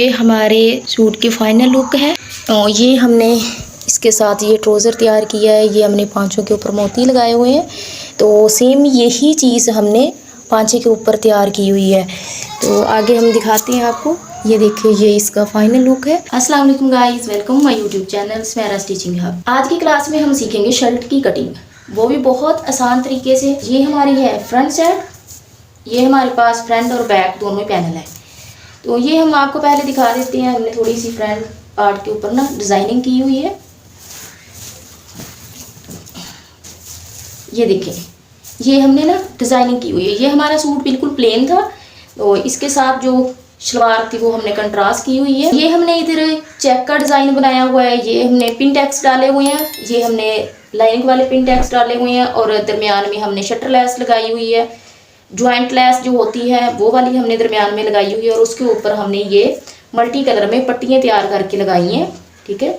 ये हमारे सूट की फाइनल लुक है। तो ये हमने इसके साथ ये ट्राउज़र तैयार किया है। ये हमने पांचों के ऊपर मोती लगाए हुए हैं। तो सेम यही चीज़ हमने पांचे के ऊपर तैयार की हुई है। तो आगे हम दिखाते हैं आपको। ये देखिए, ये इसका फाइनल लुक है। अस्सलाम वालेकुम guys, welcome my YouTube channel Smera stitching hub. आज की क्लास में हम सीखेंगे शर्ट की कटिंग, वो भी बहुत आसान तरीके से। ये हमारी है फ्रंट साइड, ये हमारे पास फ्रंट और बैक दोनों पैनल है। तो ये हम आपको पहले दिखा देते हैं। हमने थोड़ी सी फ्रंट पार्ट के ऊपर ना डिज़ाइनिंग की हुई है। ये देखें, ये हमने ना डिज़ाइनिंग की हुई है। ये हमारा सूट बिल्कुल प्लेन था, तो इसके साथ जो शलवार थी वो हमने कंट्रास्ट की हुई है। ये हमने इधर चेक का डिज़ाइन बनाया हुआ है। ये हमने पिन टैक्स डाले हुए हैं। ये हमने लाइनिंग वाले पिन टैक्स डाले हुए हैं और दरमियान में हमने शटर लेस लगाई हुई है। ज्वाइंट लेस जो होती है वो वाली हमने दरमियान में लगाई हुई है और उसके ऊपर हमने ये मल्टी कलर में पट्टियाँ तैयार करके लगाई हैं। ठीक है,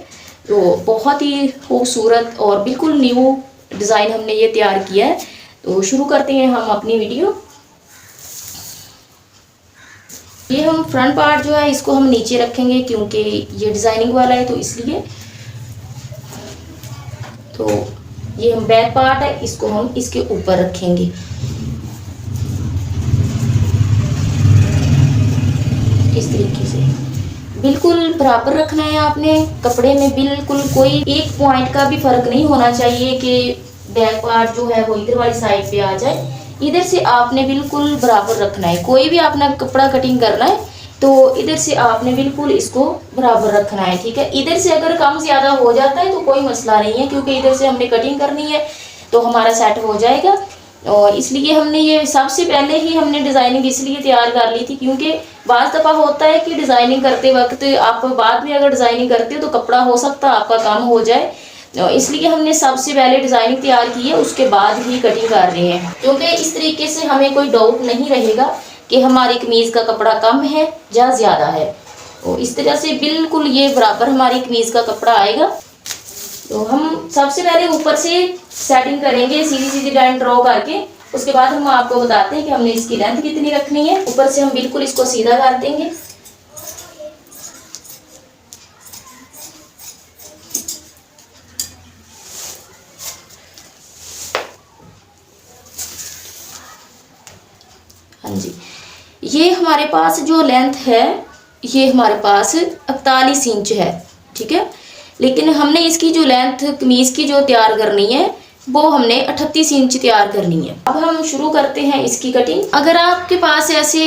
तो बहुत ही खूबसूरत और बिल्कुल न्यू डिज़ाइन हमने ये तैयार किया है। तो शुरू करते हैं हम अपनी वीडियो। ये हम फ्रंट पार्ट जो है इसको हम नीचे रखेंगे क्योंकि ये डिज़ाइनिंग वाला है, तो इसलिए। तो ये हम बैक पार्ट है, इसको हम इसके ऊपर रखेंगे। इस तरीके से बिल्कुल बराबर रखना है आपने। कपड़े में बिल्कुल कोई एक पॉइंट का भी फर्क नहीं होना चाहिए कि बैक पार्ट जो है वो इधर वाली साइड पे आ जाए। इधर से आपने बिल्कुल बराबर रखना है। कोई भी आपने कपड़ा कटिंग करना है तो इधर से आपने बिल्कुल इसको बराबर रखना है। ठीक है, इधर से अगर कम ज़्यादा हो जाता है तो कोई मसला नहीं है, क्योंकि इधर से हमने कटिंग करनी है तो हमारा सेट हो जाएगा। और इसलिए हमने ये सबसे पहले ही हमने डिज़ाइनिंग इसलिए तैयार कर ली थी, क्योंकि बाज़ दफ़ा होता है कि डिज़ाइनिंग करते वक्त आप बाद में अगर डिज़ाइनिंग करते हो तो कपड़ा हो सकता है आपका कम हो जाए। इसलिए हमने सबसे पहले डिज़ाइनिंग तैयार की है, उसके बाद ही कटिंग कर रहे हैं, क्योंकि इस तरीके से हमें कोई डाउट नहीं रहेगा कि हमारी कमीज़ का कपड़ा कम है या ज़्यादा है। तो इस तरह से बिल्कुल ये बराबर हमारी कमीज़ का कपड़ा आएगा। तो हम सबसे पहले ऊपर से सेटिंग करेंगे, सीधी सीधी लाइन ड्रॉ करके। उसके बाद हम आपको बताते हैं कि हमने इसकी लेंथ कितनी रखनी है। ऊपर से हम बिल्कुल इसको सीधा कर देंगे। हाँ जी, ये हमारे पास जो लेंथ है ये हमारे पास 41 इंच है। ठीक है, लेकिन हमने इसकी जो लेंथ कमीज़ की जो तैयार करनी है वो हमने 38 इंच तैयार करनी है। अब हम शुरू करते हैं इसकी कटिंग। अगर आपके पास ऐसे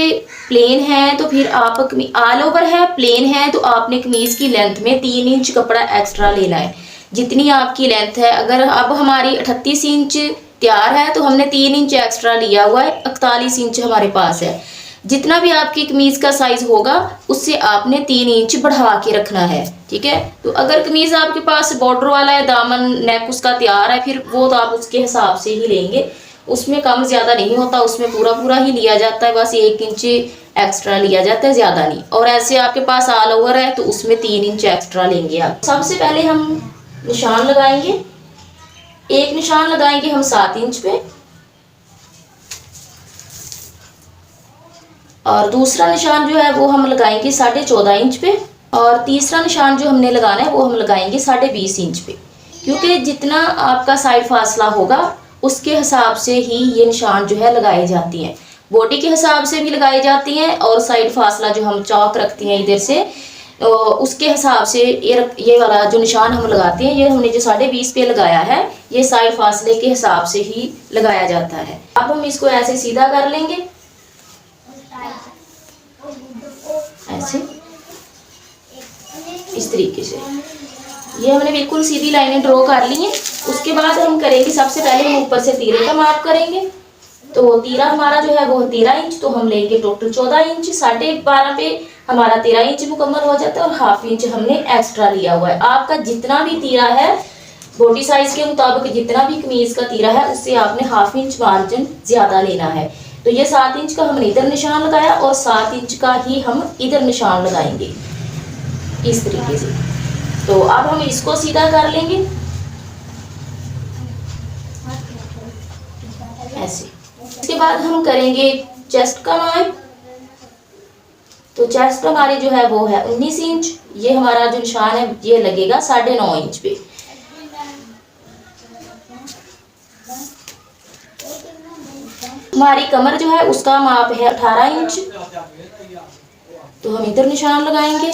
प्लेन है तो फिर आप ऑल ओवर है प्लेन है तो आपने कमीज़ की लेंथ में 3 इंच कपड़ा एक्स्ट्रा लेना है, जितनी आपकी लेंथ है। अगर अब हमारी 38 इंच तैयार है तो हमने 3 इंच एक्स्ट्रा लिया हुआ है, 41 इंच हमारे पास है। जितना भी आपकी कमीज़ का साइज़ होगा उससे आपने 3 इंच बढ़ा के रखना है। ठीक है, तो अगर कमीज़ आपके पास बॉर्डर वाला है, दामन नेक उसका तैयार है, फिर वो तो आप उसके हिसाब से ही लेंगे। उसमें कम ज़्यादा नहीं होता, उसमें पूरा पूरा ही लिया जाता है, बस 1 इंच एक्स्ट्रा लिया जाता है, ज़्यादा नहीं। और ऐसे आपके पास ऑल ओवर है तो उसमें 3 इंच एक्स्ट्रा लेंगे आप। सबसे पहले हम निशान लगाएंगे। एक निशान लगाएंगे हम 7 इंच पे और दूसरा निशान जो है वो हम लगाएंगे 14.5 इंच पे और तीसरा निशान जो हमने लगाना है वो हम लगाएंगे 20.5 इंच पे, क्योंकि जितना आपका साइड फासला होगा उसके हिसाब से ही ये निशान जो है लगाए जाते हैं। बॉडी के हिसाब से भी लगाए जाती हैं और साइड फासला जो हम चौक रखते हैं इधर से तो उसके हिसाब से ये वाला जो निशान हम लगाते हैं, ये हमने जो 20.5 पे लगाया है ये साइड फासले के हिसाब से ही लगाया जाता है। अब हम इसको ऐसे सीधा कर लेंगे, ऐसे इस तरीके से। ये हमने बिल्कुल सीधी लाइनें ड्रॉ कर ली हैं। उसके बाद हम करेंगे, सबसे पहले हम ऊपर से तीरे का मार्क करेंगे। तो तीरा हमारा जो है वो 13 इंच, तो हम लेंगे टोटल 14 इंच। 12.5 पे हमारा 13 इंच मुकम्मल हो जाता है और हाफ इंच हमने एक्स्ट्रा लिया हुआ है। आपका जितना भी तीरा है बॉडी साइज के मुताबिक, जितना भी कमीज़ का तीरा है उससे आपने हाफ इंच मार्जिन ज़्यादा लेना है। तो ये 7 इंच का हमने इधर निशान लगाया और 7 इंच का ही हम इधर निशान लगाएंगे इस तरीके से। तो अब हम इसको सीधा कर लेंगे ऐसे। इसके बाद हम करेंगे चेस्ट का मार्क। तो चेस्ट हमारी जो है वो है 19 इंच। ये हमारा जो निशान है ये लगेगा 9.5 इंच पे। हमारी कमर जो है उसका माप है 18 इंच, तो हम इधर निशान लगाएंगे।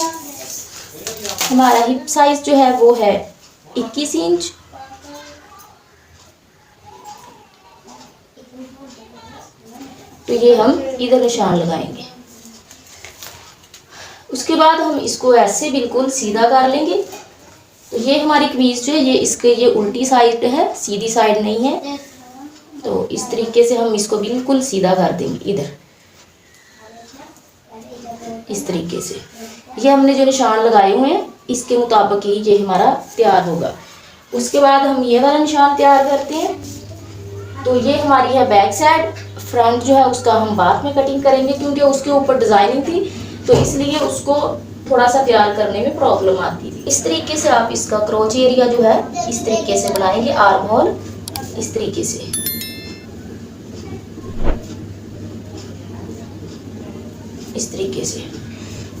हमारा हिप साइज जो है वो है 21 इंच। तो ये हम इधर निशान लगाएंगे। उसके बाद हम इसको ऐसे बिल्कुल सीधा कर लेंगे। तो ये हमारी कमीज जो है ये इसके ये उल्टी साइड है, सीधी साइड नहीं है। तो इस तरीके से हम इसको बिल्कुल सीधा कर देंगे इधर, इस तरीके से। ये हमने जो निशान लगाए हुए हैं इसके मुताबिक ही ये हमारा तैयार होगा। उसके बाद हम ये वाला निशान तैयार करते हैं। तो ये हमारी है बैक साइड। फ्रंट जो है उसका हम बाद में कटिंग करेंगे, क्योंकि उसके ऊपर डिजाइनिंग थी तो इसलिए उसको थोड़ा सा तैयार करने में प्रॉब्लम आती थी। इस तरीके से आप इसका क्रोच एरिया जो है इस तरीके से बनाएंगे, आर्म होल इस तरीके से। इस तरीके से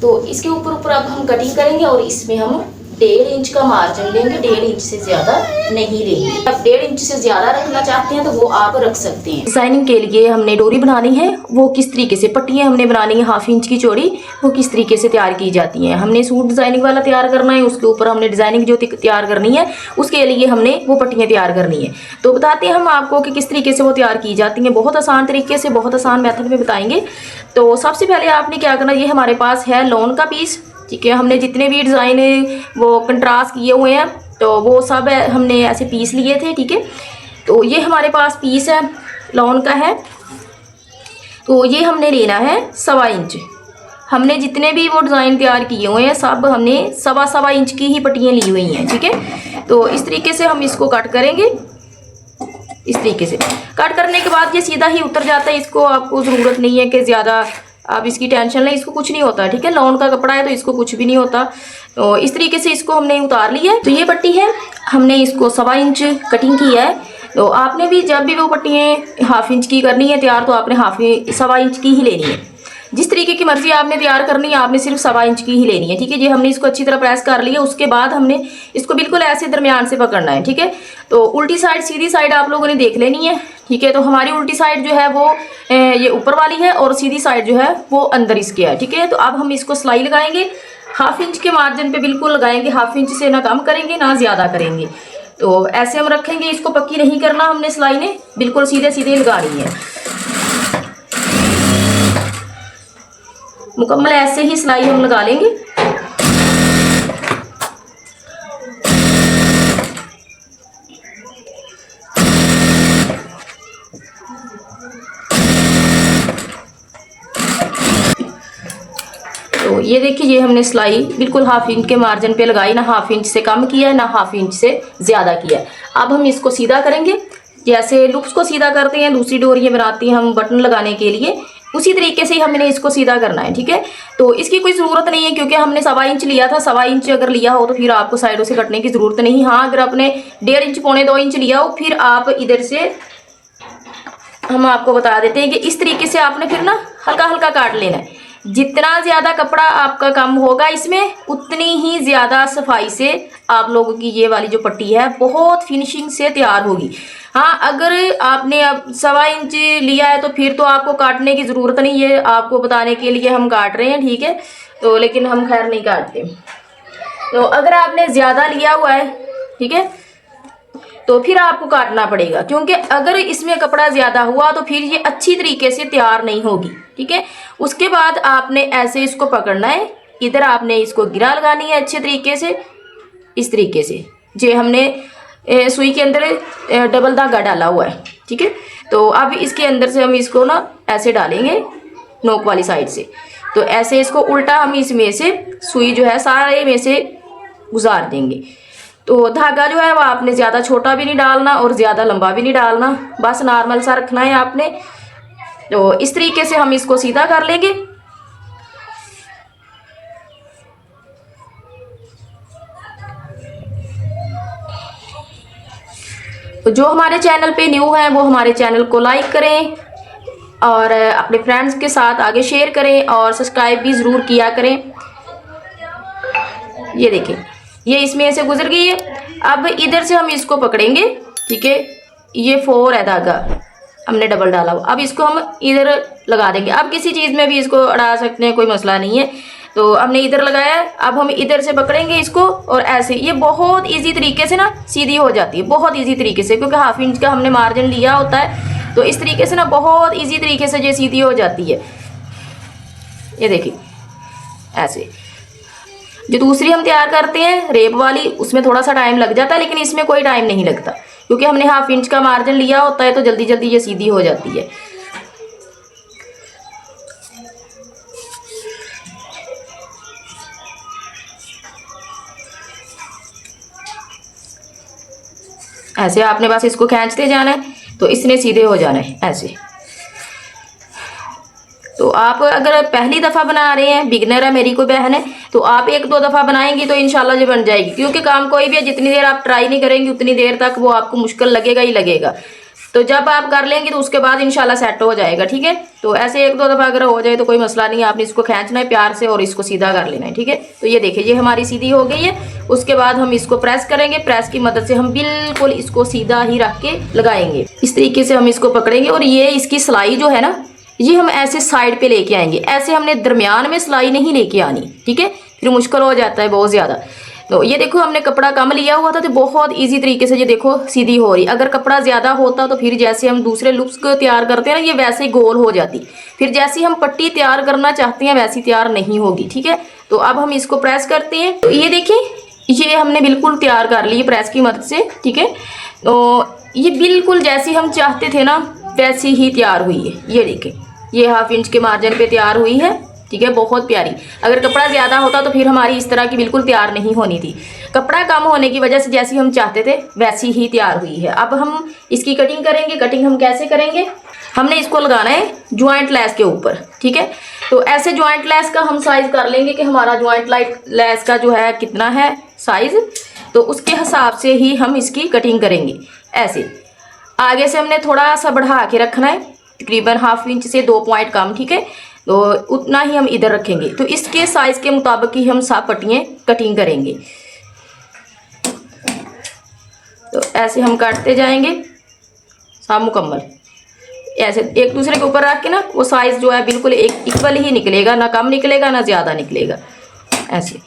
तो इसके ऊपर अब हम कटिंग करेंगे और इसमें हम 1.5 इंच का मार्जिन लेंगे, 1.5 इंच से ज्यादा नहीं लेंगे। अब 1.5 इंच से ज्यादा रखना चाहते हैं तो वो आप रख सकते हैं। डिजाइनिंग के लिए हमने डोरी बनानी है, वो किस तरीके से, पट्टियां हमने बनानी है 1/2 इंच की चौड़ी, वो किस तरीके से तैयार की जाती हैं। हमने सूट डिजाइनिंग वाला तैयार करना है, उसके ऊपर हमने डिजाइनिंग जो तैयार करनी है उसके लिए हमने वो पट्टियां तैयार करनी है। तो बताते हैं हम आपको कि किस तरीके से वो तैयार की जाती हैं। बहुत आसान तरीके से, बहुत आसान मेथड में बताएंगे। तो सबसे पहले आपने क्या करना, ये हमारे पास है लॉन का पीस, ठीक है। हमने जितने भी डिज़ाइन वो कंट्रास्ट किए हुए हैं तो वो सब हमने ऐसे पीस लिए थे, ठीक है। तो ये हमारे पास पीस है, लॉन का है। तो ये हमने लेना है 1.25 इंच। हमने जितने भी वो डिज़ाइन तैयार किए हुए हैं सब हमने 1.25 इंच की ही पट्टियाँ ली हुई हैं, ठीक है। तो इस तरीके से हम इसको कट करेंगे। इस तरीके से कट करने के बाद ये सीधा ही उतर जाता है। इसको आपको ज़रूरत नहीं है कि ज़्यादा आप इसकी टेंशन लें, इसको कुछ नहीं होता, ठीक है। लॉन का कपड़ा है तो इसको कुछ भी नहीं होता। तो इस तरीके से इसको हमने उतार लिया है। तो ये पट्टी है, हमने इसको 1.25 इंच कटिंग किया है। तो आपने भी जब भी वो पट्टियाँ 1/2 इंच की करनी है तैयार, तो आपने 1.25 इंच की ही लेनी है। जिस तरीके की मर्जी आपने तैयार करनी है आपने सिर्फ 1.25 इंच की ही लेनी है, ठीक है। ये हमने इसको अच्छी तरह प्रेस कर लिया। उसके बाद हमने इसको बिल्कुल ऐसे दरमियान से पकड़ना है, ठीक है। तो उल्टी साइड सीधी साइड आप लोगों ने देख लेनी है, ठीक है। तो हमारी उल्टी साइड जो है वो ये ऊपर वाली है और सीधी साइड जो है वो अंदर इसके है, ठीक है। तो अब हम इसको सिलाई लगाएंगे, 1/2 इंच के मार्जिन पे बिल्कुल लगाएंगे। 1/2 इंच से ना कम करेंगे ना ज़्यादा करेंगे। तो ऐसे हम रखेंगे, इसको पक्की नहीं करना हमने, सिलाई ने बिल्कुल सीधे सीधे लगानी है। मुकम्मल ऐसे ही सिलाई हम लगा लेंगे। तो ये देखिए, ये हमने सिलाई बिल्कुल 1/2 इंच के मार्जिन पे लगाई, ना 1/2 इंच से कम किया है ना 1/2 इंच से ज़्यादा किया है। अब हम इसको सीधा करेंगे, जैसे लूप्स को सीधा करते हैं, दूसरी डोरियाँ बनाती हैं हम बटन लगाने के लिए, उसी तरीके से ही हमने इसको सीधा करना है, ठीक है। तो इसकी कोई ज़रूरत नहीं है क्योंकि हमने 1.25 इंच लिया था। 1.25 इंच अगर लिया हो तो फिर आपको साइडों से कटने की ज़रूरत नहीं। हाँ, अगर आपने 1.5 इंच 1.25 इंच लिया हो फिर आप इधर से, हम आपको बता देते हैं कि इस तरीके से आपने फिर ना हल्का हल्का काट लेना है। जितना ज़्यादा कपड़ा आपका कम होगा इसमें उतनी ही ज़्यादा सफाई से आप लोगों की ये वाली जो पट्टी है बहुत फिनिशिंग से तैयार होगी। हाँ, अगर आपने अब 1.25 इंच लिया है तो फिर तो आपको काटने की ज़रूरत नहीं है, आपको बताने के लिए हम काट रहे हैं, ठीक है। तो लेकिन हम खैर नहीं काटते। तो अगर आपने ज़्यादा लिया हुआ है, ठीक है, तो फिर आपको काटना पड़ेगा, क्योंकि अगर इसमें कपड़ा ज़्यादा हुआ तो फिर ये अच्छी तरीके से तैयार नहीं होगी, ठीक है। उसके बाद आपने ऐसे इसको पकड़ना है, इधर आपने इसको गिरा लगानी है अच्छे तरीके से, इस तरीके से। जो हमने सुई के अंदर डबल धागा डाला हुआ है, ठीक है। तो अब इसके अंदर से हम इसको ना ऐसे डालेंगे नोक वाली साइड से। तो ऐसे इसको उल्टा हम इसमें से सुई जो है सारे में से गुजार देंगे। तो धागा जो है वो आपने ज़्यादा छोटा भी नहीं डालना और ज़्यादा लंबा भी नहीं डालना, बस नॉर्मल सा रखना है आपने। तो इस तरीके से हम इसको सीधा कर लेंगे। तो जो हमारे चैनल पे न्यू है वो हमारे चैनल को लाइक करें, और अपने फ्रेंड्स के साथ आगे शेयर करें और सब्सक्राइब भी ज़रूर किया करें। ये देखें, ये इसमें से गुजर गई है। अब इधर से हम इसको पकड़ेंगे, ठीक है। ये 4 है धागा, हमने डबल डाला हुआ। अब इसको हम इधर लगा देंगे। अब किसी चीज़ में भी इसको अड़ा सकते हैं, कोई मसला नहीं है। तो हमने इधर लगाया है, अब हम इधर से पकड़ेंगे इसको और ऐसे। ये बहुत इजी तरीके से ना सीधी हो जाती है, बहुत इजी तरीके से, क्योंकि हाफ इंच का हमने मार्जिन लिया होता है। तो इस तरीके से ना बहुत इजी तरीके से ये सीधी हो जाती है। ये देखिए ऐसे। जो दूसरी हम तैयार करते हैं रेब वाली, उसमें थोड़ा सा टाइम लग जाता है, लेकिन इसमें कोई टाइम नहीं लगता, क्योंकि हमने हाफ इंच का मार्जिन लिया होता है। तो जल्दी जल्दी ये सीधी हो जाती है। ऐसे आपने बस इसको खींचते जाना है, तो इसने सीधे हो जाना है ऐसे। तो आप अगर पहली दफ़ा बना रहे हैं, बिगनर है, मेरी कोई बहन है, तो आप 1-2 दफ़ा बनाएंगी तो इंशाल्लाह ये बन जाएगी। क्योंकि काम कोई भी है, जितनी देर आप ट्राई नहीं करेंगी उतनी देर तक वो आपको मुश्किल लगेगा ही लगेगा। तो जब आप कर लेंगे तो उसके बाद इंशाल्लाह सेट हो जाएगा, ठीक है। तो ऐसे 1-2 दफ़ा अगर हो जाए तो कोई मसला नहीं है। आपने इसको खींचना है प्यार से और इसको सीधा कर लेना है, ठीक है। तो ये देखिए, ये हमारी सीधी हो गई है। उसके बाद हम इसको प्रेस करेंगे। प्रेस की मदद से हम बिल्कुल इसको सीधा ही रख के लगाएंगे। इस तरीके से हम इसको पकड़ेंगे और ये इसकी सिलाई जो है ना, ये हम ऐसे साइड पे लेके आएंगे। ऐसे हमने दरमियान में सिलाई नहीं लेके आनी, ठीक है, फिर मुश्किल हो जाता है बहुत ज़्यादा। तो ये देखो, हमने कपड़ा कम लिया हुआ था तो बहुत इजी तरीके से ये देखो सीधी हो रही। अगर कपड़ा ज़्यादा होता तो फिर जैसे हम दूसरे लुक्स को तैयार करते हैं ना, ये वैसे ही गोल हो जाती। फिर जैसी हम पट्टी तैयार करना चाहते हैं वैसी तैयार नहीं होगी, ठीक है। तो अब हम इसको प्रेस करते हैं। तो ये देखिए, ये हमने बिल्कुल तैयार कर ली प्रेस की मदद से, ठीक है। तो ये बिल्कुल जैसी हम चाहते थे ना वैसी ही तैयार हुई है। ये देखिए, ये हाफ इंच के मार्जिन पे तैयार हुई है, ठीक है, बहुत प्यारी। अगर कपड़ा ज़्यादा होता तो फिर हमारी इस तरह की बिल्कुल तैयार नहीं होनी थी। कपड़ा कम होने की वजह से जैसी हम चाहते थे वैसी ही तैयार हुई है। अब हम इसकी कटिंग करेंगे। कटिंग हम कैसे करेंगे, हमने इसको लगाना है ज्वाइंट लेस के ऊपर, ठीक है। तो ऐसे ज्वाइंट लेस का हम साइज़ कर लेंगे कि हमारा ज्वाइंट लेस का जो है कितना है साइज़, तो उसके हिसाब से ही हम इसकी कटिंग करेंगे। ऐसे आगे से हमने थोड़ा सा बढ़ा के रखना है, तकरीबन हाफ इंच से 2 पॉइंट कम, ठीक है। तो उतना ही हम इधर रखेंगे। तो इसके साइज़ के मुताबिक ही हम सब पट्टियाँ कटिंग करेंगे। तो ऐसे हम काटते जाएंगे सब मुकम्मल, ऐसे एक दूसरे के ऊपर रख के ना, वो साइज़ जो है बिल्कुल एक इक्वल ही निकलेगा, ना कम निकलेगा ना ज़्यादा निकलेगा। ऐसे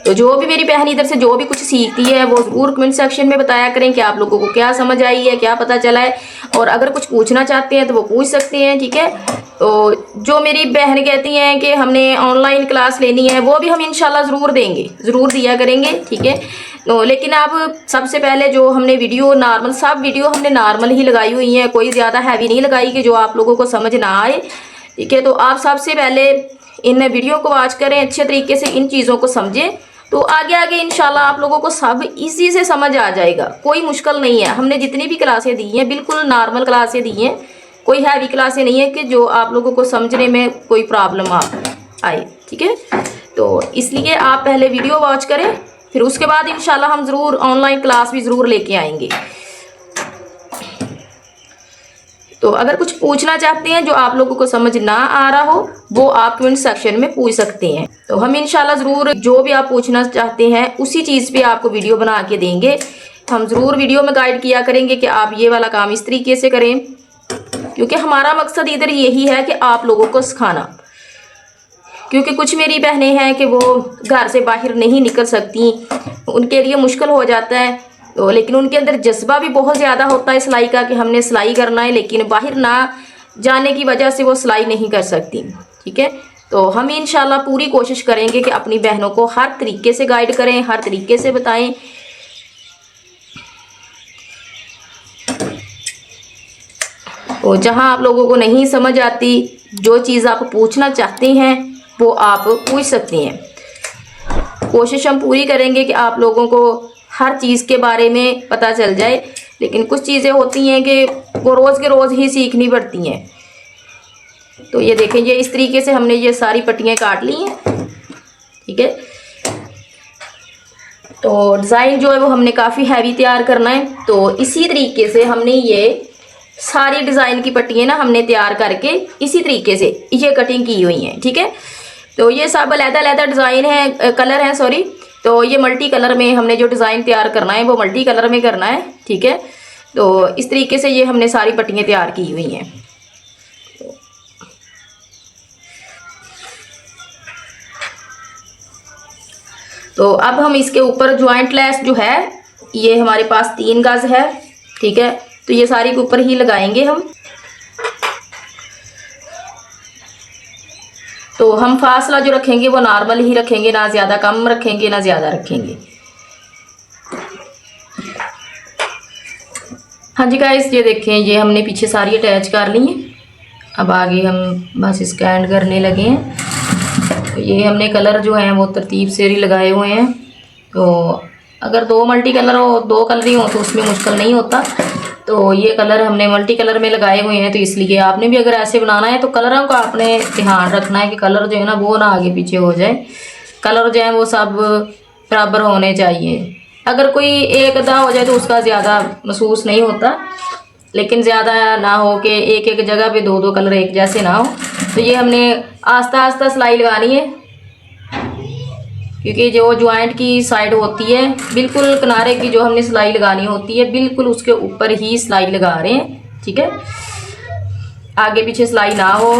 तो जो भी मेरी बहन इधर से जो भी कुछ सीखती है वो ज़रूर कमेंट सेक्शन में बताया करें कि आप लोगों को क्या समझ आई है, क्या पता चला है। और अगर कुछ पूछना चाहते हैं तो वो पूछ सकते हैं, ठीक है। तो जो मेरी बहन कहती हैं कि हमने ऑनलाइन क्लास लेनी है, वो भी हम इंशाल्लाह ज़रूर देंगे, ज़रूर दिया करेंगे, ठीक है। तो लेकिन अब सबसे पहले जो हमने वीडियो नॉर्मल, सब वीडियो हमने नॉर्मल ही लगाई हुई हैं, कोई ज़्यादा हैवी नहीं लगाई कि जो आप लोगों को समझ ना आए, ठीक है। तो आप सबसे पहले इन वीडियो को वॉच करें, अच्छे तरीके से इन चीज़ों को समझें, तो आगे आगे इंशाल्लाह आप लोगों को सब इजी से समझ आ जाएगा। कोई मुश्किल नहीं है। हमने जितनी भी क्लासें दी हैं बिल्कुल नॉर्मल क्लासें दी हैं, कोई हैवी क्लासें नहीं है कि जो आप लोगों को समझने में कोई प्रॉब्लम आए, ठीक है। तो इसलिए आप पहले वीडियो वॉच करें, फिर उसके बाद इंशाल्लाह हम ज़रूर ऑनलाइन क्लास भी ज़रूर लेके आएंगे। तो अगर कुछ पूछना चाहते हैं जो आप लोगों को समझ ना आ रहा हो, वो आप कमेंट सेक्शन में पूछ सकते हैं। तो हम इंशाल्लाह ज़रूर जो भी आप पूछना चाहते हैं उसी चीज़ पे आपको वीडियो बना के देंगे। हम ज़रूर वीडियो में गाइड किया करेंगे कि आप ये वाला काम इस तरीके से करें, क्योंकि हमारा मकसद इधर यही है कि आप लोगों को सिखाना। क्योंकि कुछ मेरी बहनें हैं कि वो घर से बाहर नहीं निकल सकती, उनके लिए मुश्किल हो जाता है। तो लेकिन उनके अंदर जज्बा भी बहुत ज़्यादा होता है सिलाई का कि हमने सिलाई करना है, लेकिन बाहर ना जाने की वजह से वो सिलाई नहीं कर सकती, ठीक है। तो हम इंशाल्लाह पूरी कोशिश करेंगे कि अपनी बहनों को हर तरीके से गाइड करें, हर तरीके से बताएं। तो जहां आप लोगों को नहीं समझ आती, जो चीज़ आप पूछना चाहते हैं वो आप पूछ सकती हैं। कोशिश हम पूरी करेंगे कि आप लोगों को हर चीज़ के बारे में पता चल जाए, लेकिन कुछ चीज़ें होती हैं कि वो रोज़ के रोज़ ही सीखनी पड़ती हैं। तो ये देखें, ये इस तरीके से हमने ये सारी पट्टियाँ काट ली हैं, ठीक है। तो डिज़ाइन जो है वो हमने काफ़ी हैवी तैयार करना है। तो इसी तरीके से हमने ये सारी डिज़ाइन की पट्टियाँ ना हमने तैयार करके इसी तरीके से ये कटिंग की हुई हैं, ठीक है। तो ये सब अलग-अलग डिज़ाइन है, कलर है सॉरी। तो ये मल्टी कलर में हमने जो डिज़ाइन तैयार करना है वो मल्टी कलर में करना है, ठीक है। तो इस तरीके से ये हमने सारी पट्टियाँ तैयार की हुई हैं। तो अब हम इसके ऊपर ज्वाइंट लेस जो है ये हमारे पास 3 गज है, ठीक है। तो ये सारी के ऊपर ही लगाएंगे हम। तो हम फासला जो रखेंगे वो नॉर्मल ही रखेंगे, ना ज़्यादा कम रखेंगे ना ज़्यादा रखेंगे। हाँ जी गाइस, ये देखें ये हमने पीछे सारी अटैच कर ली हैं। अब आगे हम बस स्कैन करने लगे हैं। तो ये हमने कलर जो हैं वो तरतीब से ही लगाए हुए हैं। तो अगर 2 मल्टी कलर हो, 2 कलर ही हो तो उसमें मुश्किल नहीं होता। तो ये कलर हमने मल्टी कलर में लगाए हुए हैं, तो इसलिए आपने भी अगर ऐसे बनाना है तो कलरों का आपने ध्यान रखना है कि कलर जो है ना वो ना आगे पीछे हो जाए। कलर जो है वो सब बराबर होने चाहिए। अगर कोई एक आधा हो जाए तो उसका ज़्यादा महसूस नहीं होता, लेकिन ज़्यादा ना हो कि एक एक जगह पे 2 2 कलर एक जैसे ना हो। तो ये हमने आस्ता आस्ता सिलाई लगानी है, क्योंकि जो ज्वाइंट की साइड होती है बिल्कुल किनारे की जो हमने सिलाई लगानी होती है बिल्कुल उसके ऊपर ही सिलाई लगा रहे हैं, ठीक है। आगे पीछे सिलाई ना हो,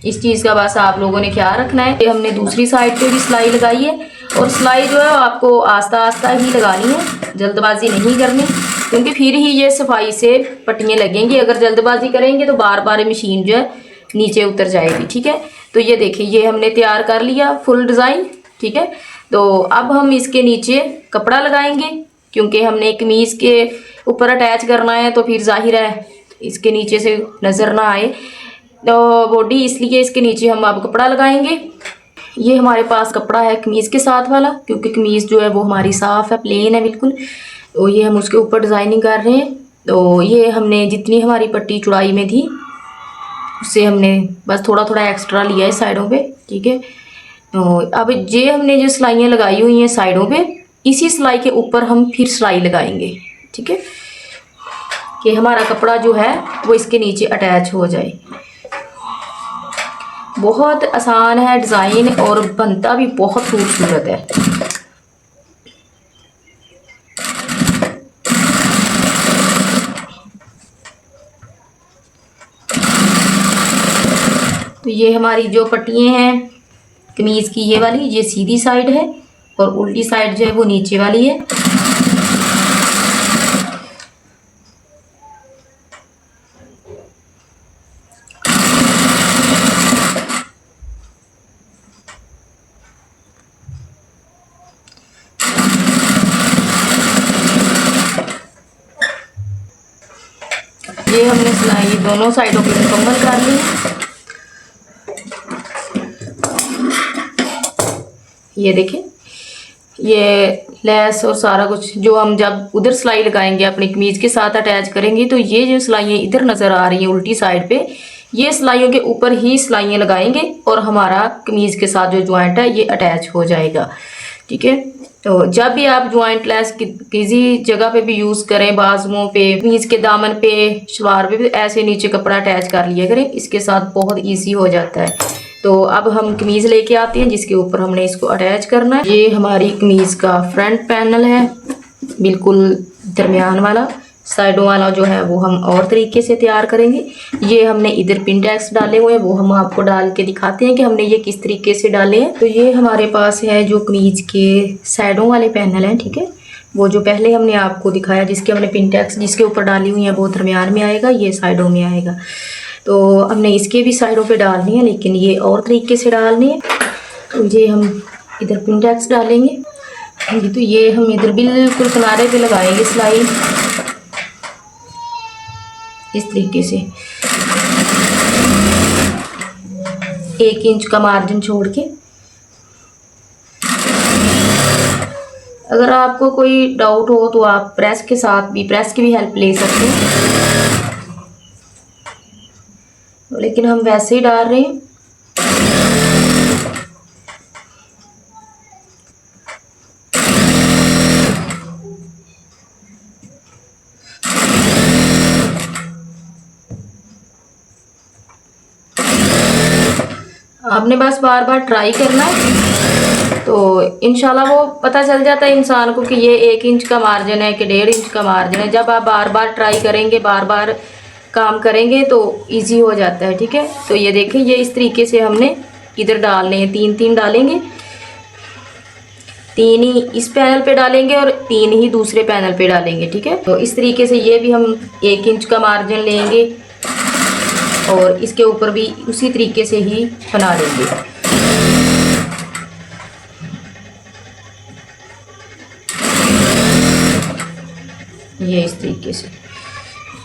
इस चीज़ का बस आप लोगों ने ख्याल रखना है। ये हमने दूसरी साइड पे भी सिलाई लगाई है, और सिलाई जो है आपको आस्ता आस्ता ही लगानी है, जल्दबाजी नहीं करनी, क्योंकि फिर ही ये सफाई से पट्टियाँ लगेंगी। अगर जल्दबाजी करेंगे तो बार बार मशीन जो है नीचे उतर जाएगी, ठीक है। तो ये देखिए ये हमने तैयार कर लिया फुल डिज़ाइन, ठीक है। तो अब हम इसके नीचे कपड़ा लगाएंगे, क्योंकि हमने कमीज़ के ऊपर अटैच करना है, तो फिर जाहिर है इसके नीचे से नज़र ना आए तो बॉडी, इसलिए इसके नीचे हम अब कपड़ा लगाएंगे। ये हमारे पास कपड़ा है कमीज़ के साथ वाला, क्योंकि कमीज़ जो है वो हमारी साफ़ है, प्लेन है बिल्कुल। तो ये हम उसके ऊपर डिज़ाइनिंग कर रहे हैं। तो ये हमने जितनी हमारी पट्टी चौड़ाई में थी उससे हमने बस थोड़ा थोड़ा एक्स्ट्रा लिया है साइडों पे, ठीक है। तो अब ये हमने जो सिलाइयाँ लगाई हुई हैं साइडों पे, इसी सिलाई के ऊपर हम फिर सिलाई लगाएंगे, ठीक है, कि हमारा कपड़ा जो है वो इसके नीचे अटैच हो जाए। बहुत आसान है डिज़ाइन और बनता भी बहुत खूबसूरत है। तो ये हमारी जो पट्टियाँ हैं कमीज़ की, ये वाली ये सीधी साइड है और उल्टी साइड जो है वो नीचे वाली है। ये हमने सिलाई दोनों साइडों की मुकम्मल कर ली। ये देखें ये लेस और सारा कुछ जो हम जब उधर सिलाई लगाएंगे अपनी कमीज़ के साथ अटैच करेंगे, तो ये जो सिलाइयाँ इधर नज़र आ रही हैं उल्टी साइड पे, ये सिलाइयों के ऊपर ही सिलाइयाँ लगाएंगे और हमारा कमीज़ के साथ जो ज्वाइंट है ये अटैच हो जाएगा, ठीक है। तो जब भी आप ज्वाइंट लेस किसी जगह पे भी यूज़ करें, बाजुओं पे, कमीज़ के दामन पे, शलवार पे भी ऐसे नीचे कपड़ा अटैच कर लिया करें, इसके साथ बहुत ईजी हो जाता है। तो अब हम कमीज़ लेके आते हैं जिसके ऊपर हमने इसको अटैच करना है। ये हमारी कमीज़ का फ्रंट पैनल है, बिल्कुल दरमियान वाला। साइडों वाला जो है वो हम और तरीके से तैयार करेंगे। ये हमने इधर पिन टैक्स डाले हुए हैं, वो हम आपको डाल के दिखाते हैं कि हमने ये किस तरीके से डाले हैं। तो ये हमारे पास है जो कमीज़ के साइडों वाले पैनल हैं, ठीक है। वो जो पहले हमने आपको दिखाया जिसके हमने पिन टैक्स जिसके ऊपर डाली हुई है वो दरमियान में आएगा, ये साइडों में आएगा। तो हमने इसके भी साइडों पे डालनी है, लेकिन ये और तरीके से डालनी है। तो ये हम इधर पिन टैक्स डालेंगे। तो ये हम इधर बिल्कुल किनारे पे लगाएंगे सिलाई इस तरीके से, 1 इंच का मार्जिन छोड़ के। अगर आपको कोई डाउट हो तो आप प्रेस की भी हेल्प ले सकते हैं, लेकिन हम वैसे ही डाल रहे हैं। आपने बस बार बार ट्राई करना है, तो इंशाल्लाह वो पता चल जाता है इंसान को कि ये 1 इंच का मार्जिन है कि 1.5 इंच का मार्जिन है। जब आप बार बार ट्राई करेंगे, बार बार काम करेंगे तो इजी हो जाता है। ठीक है, तो ये देखें, ये इस तरीके से हमने इधर डालने हैं, 3-3 डालेंगे। 3 ही इस पैनल पे डालेंगे और 3 ही दूसरे पैनल पे डालेंगे। ठीक है, तो इस तरीके से ये भी हम 1 इंच का मार्जिन लेंगे और इसके ऊपर भी उसी तरीके से ही बना देंगे। ये इस तरीके से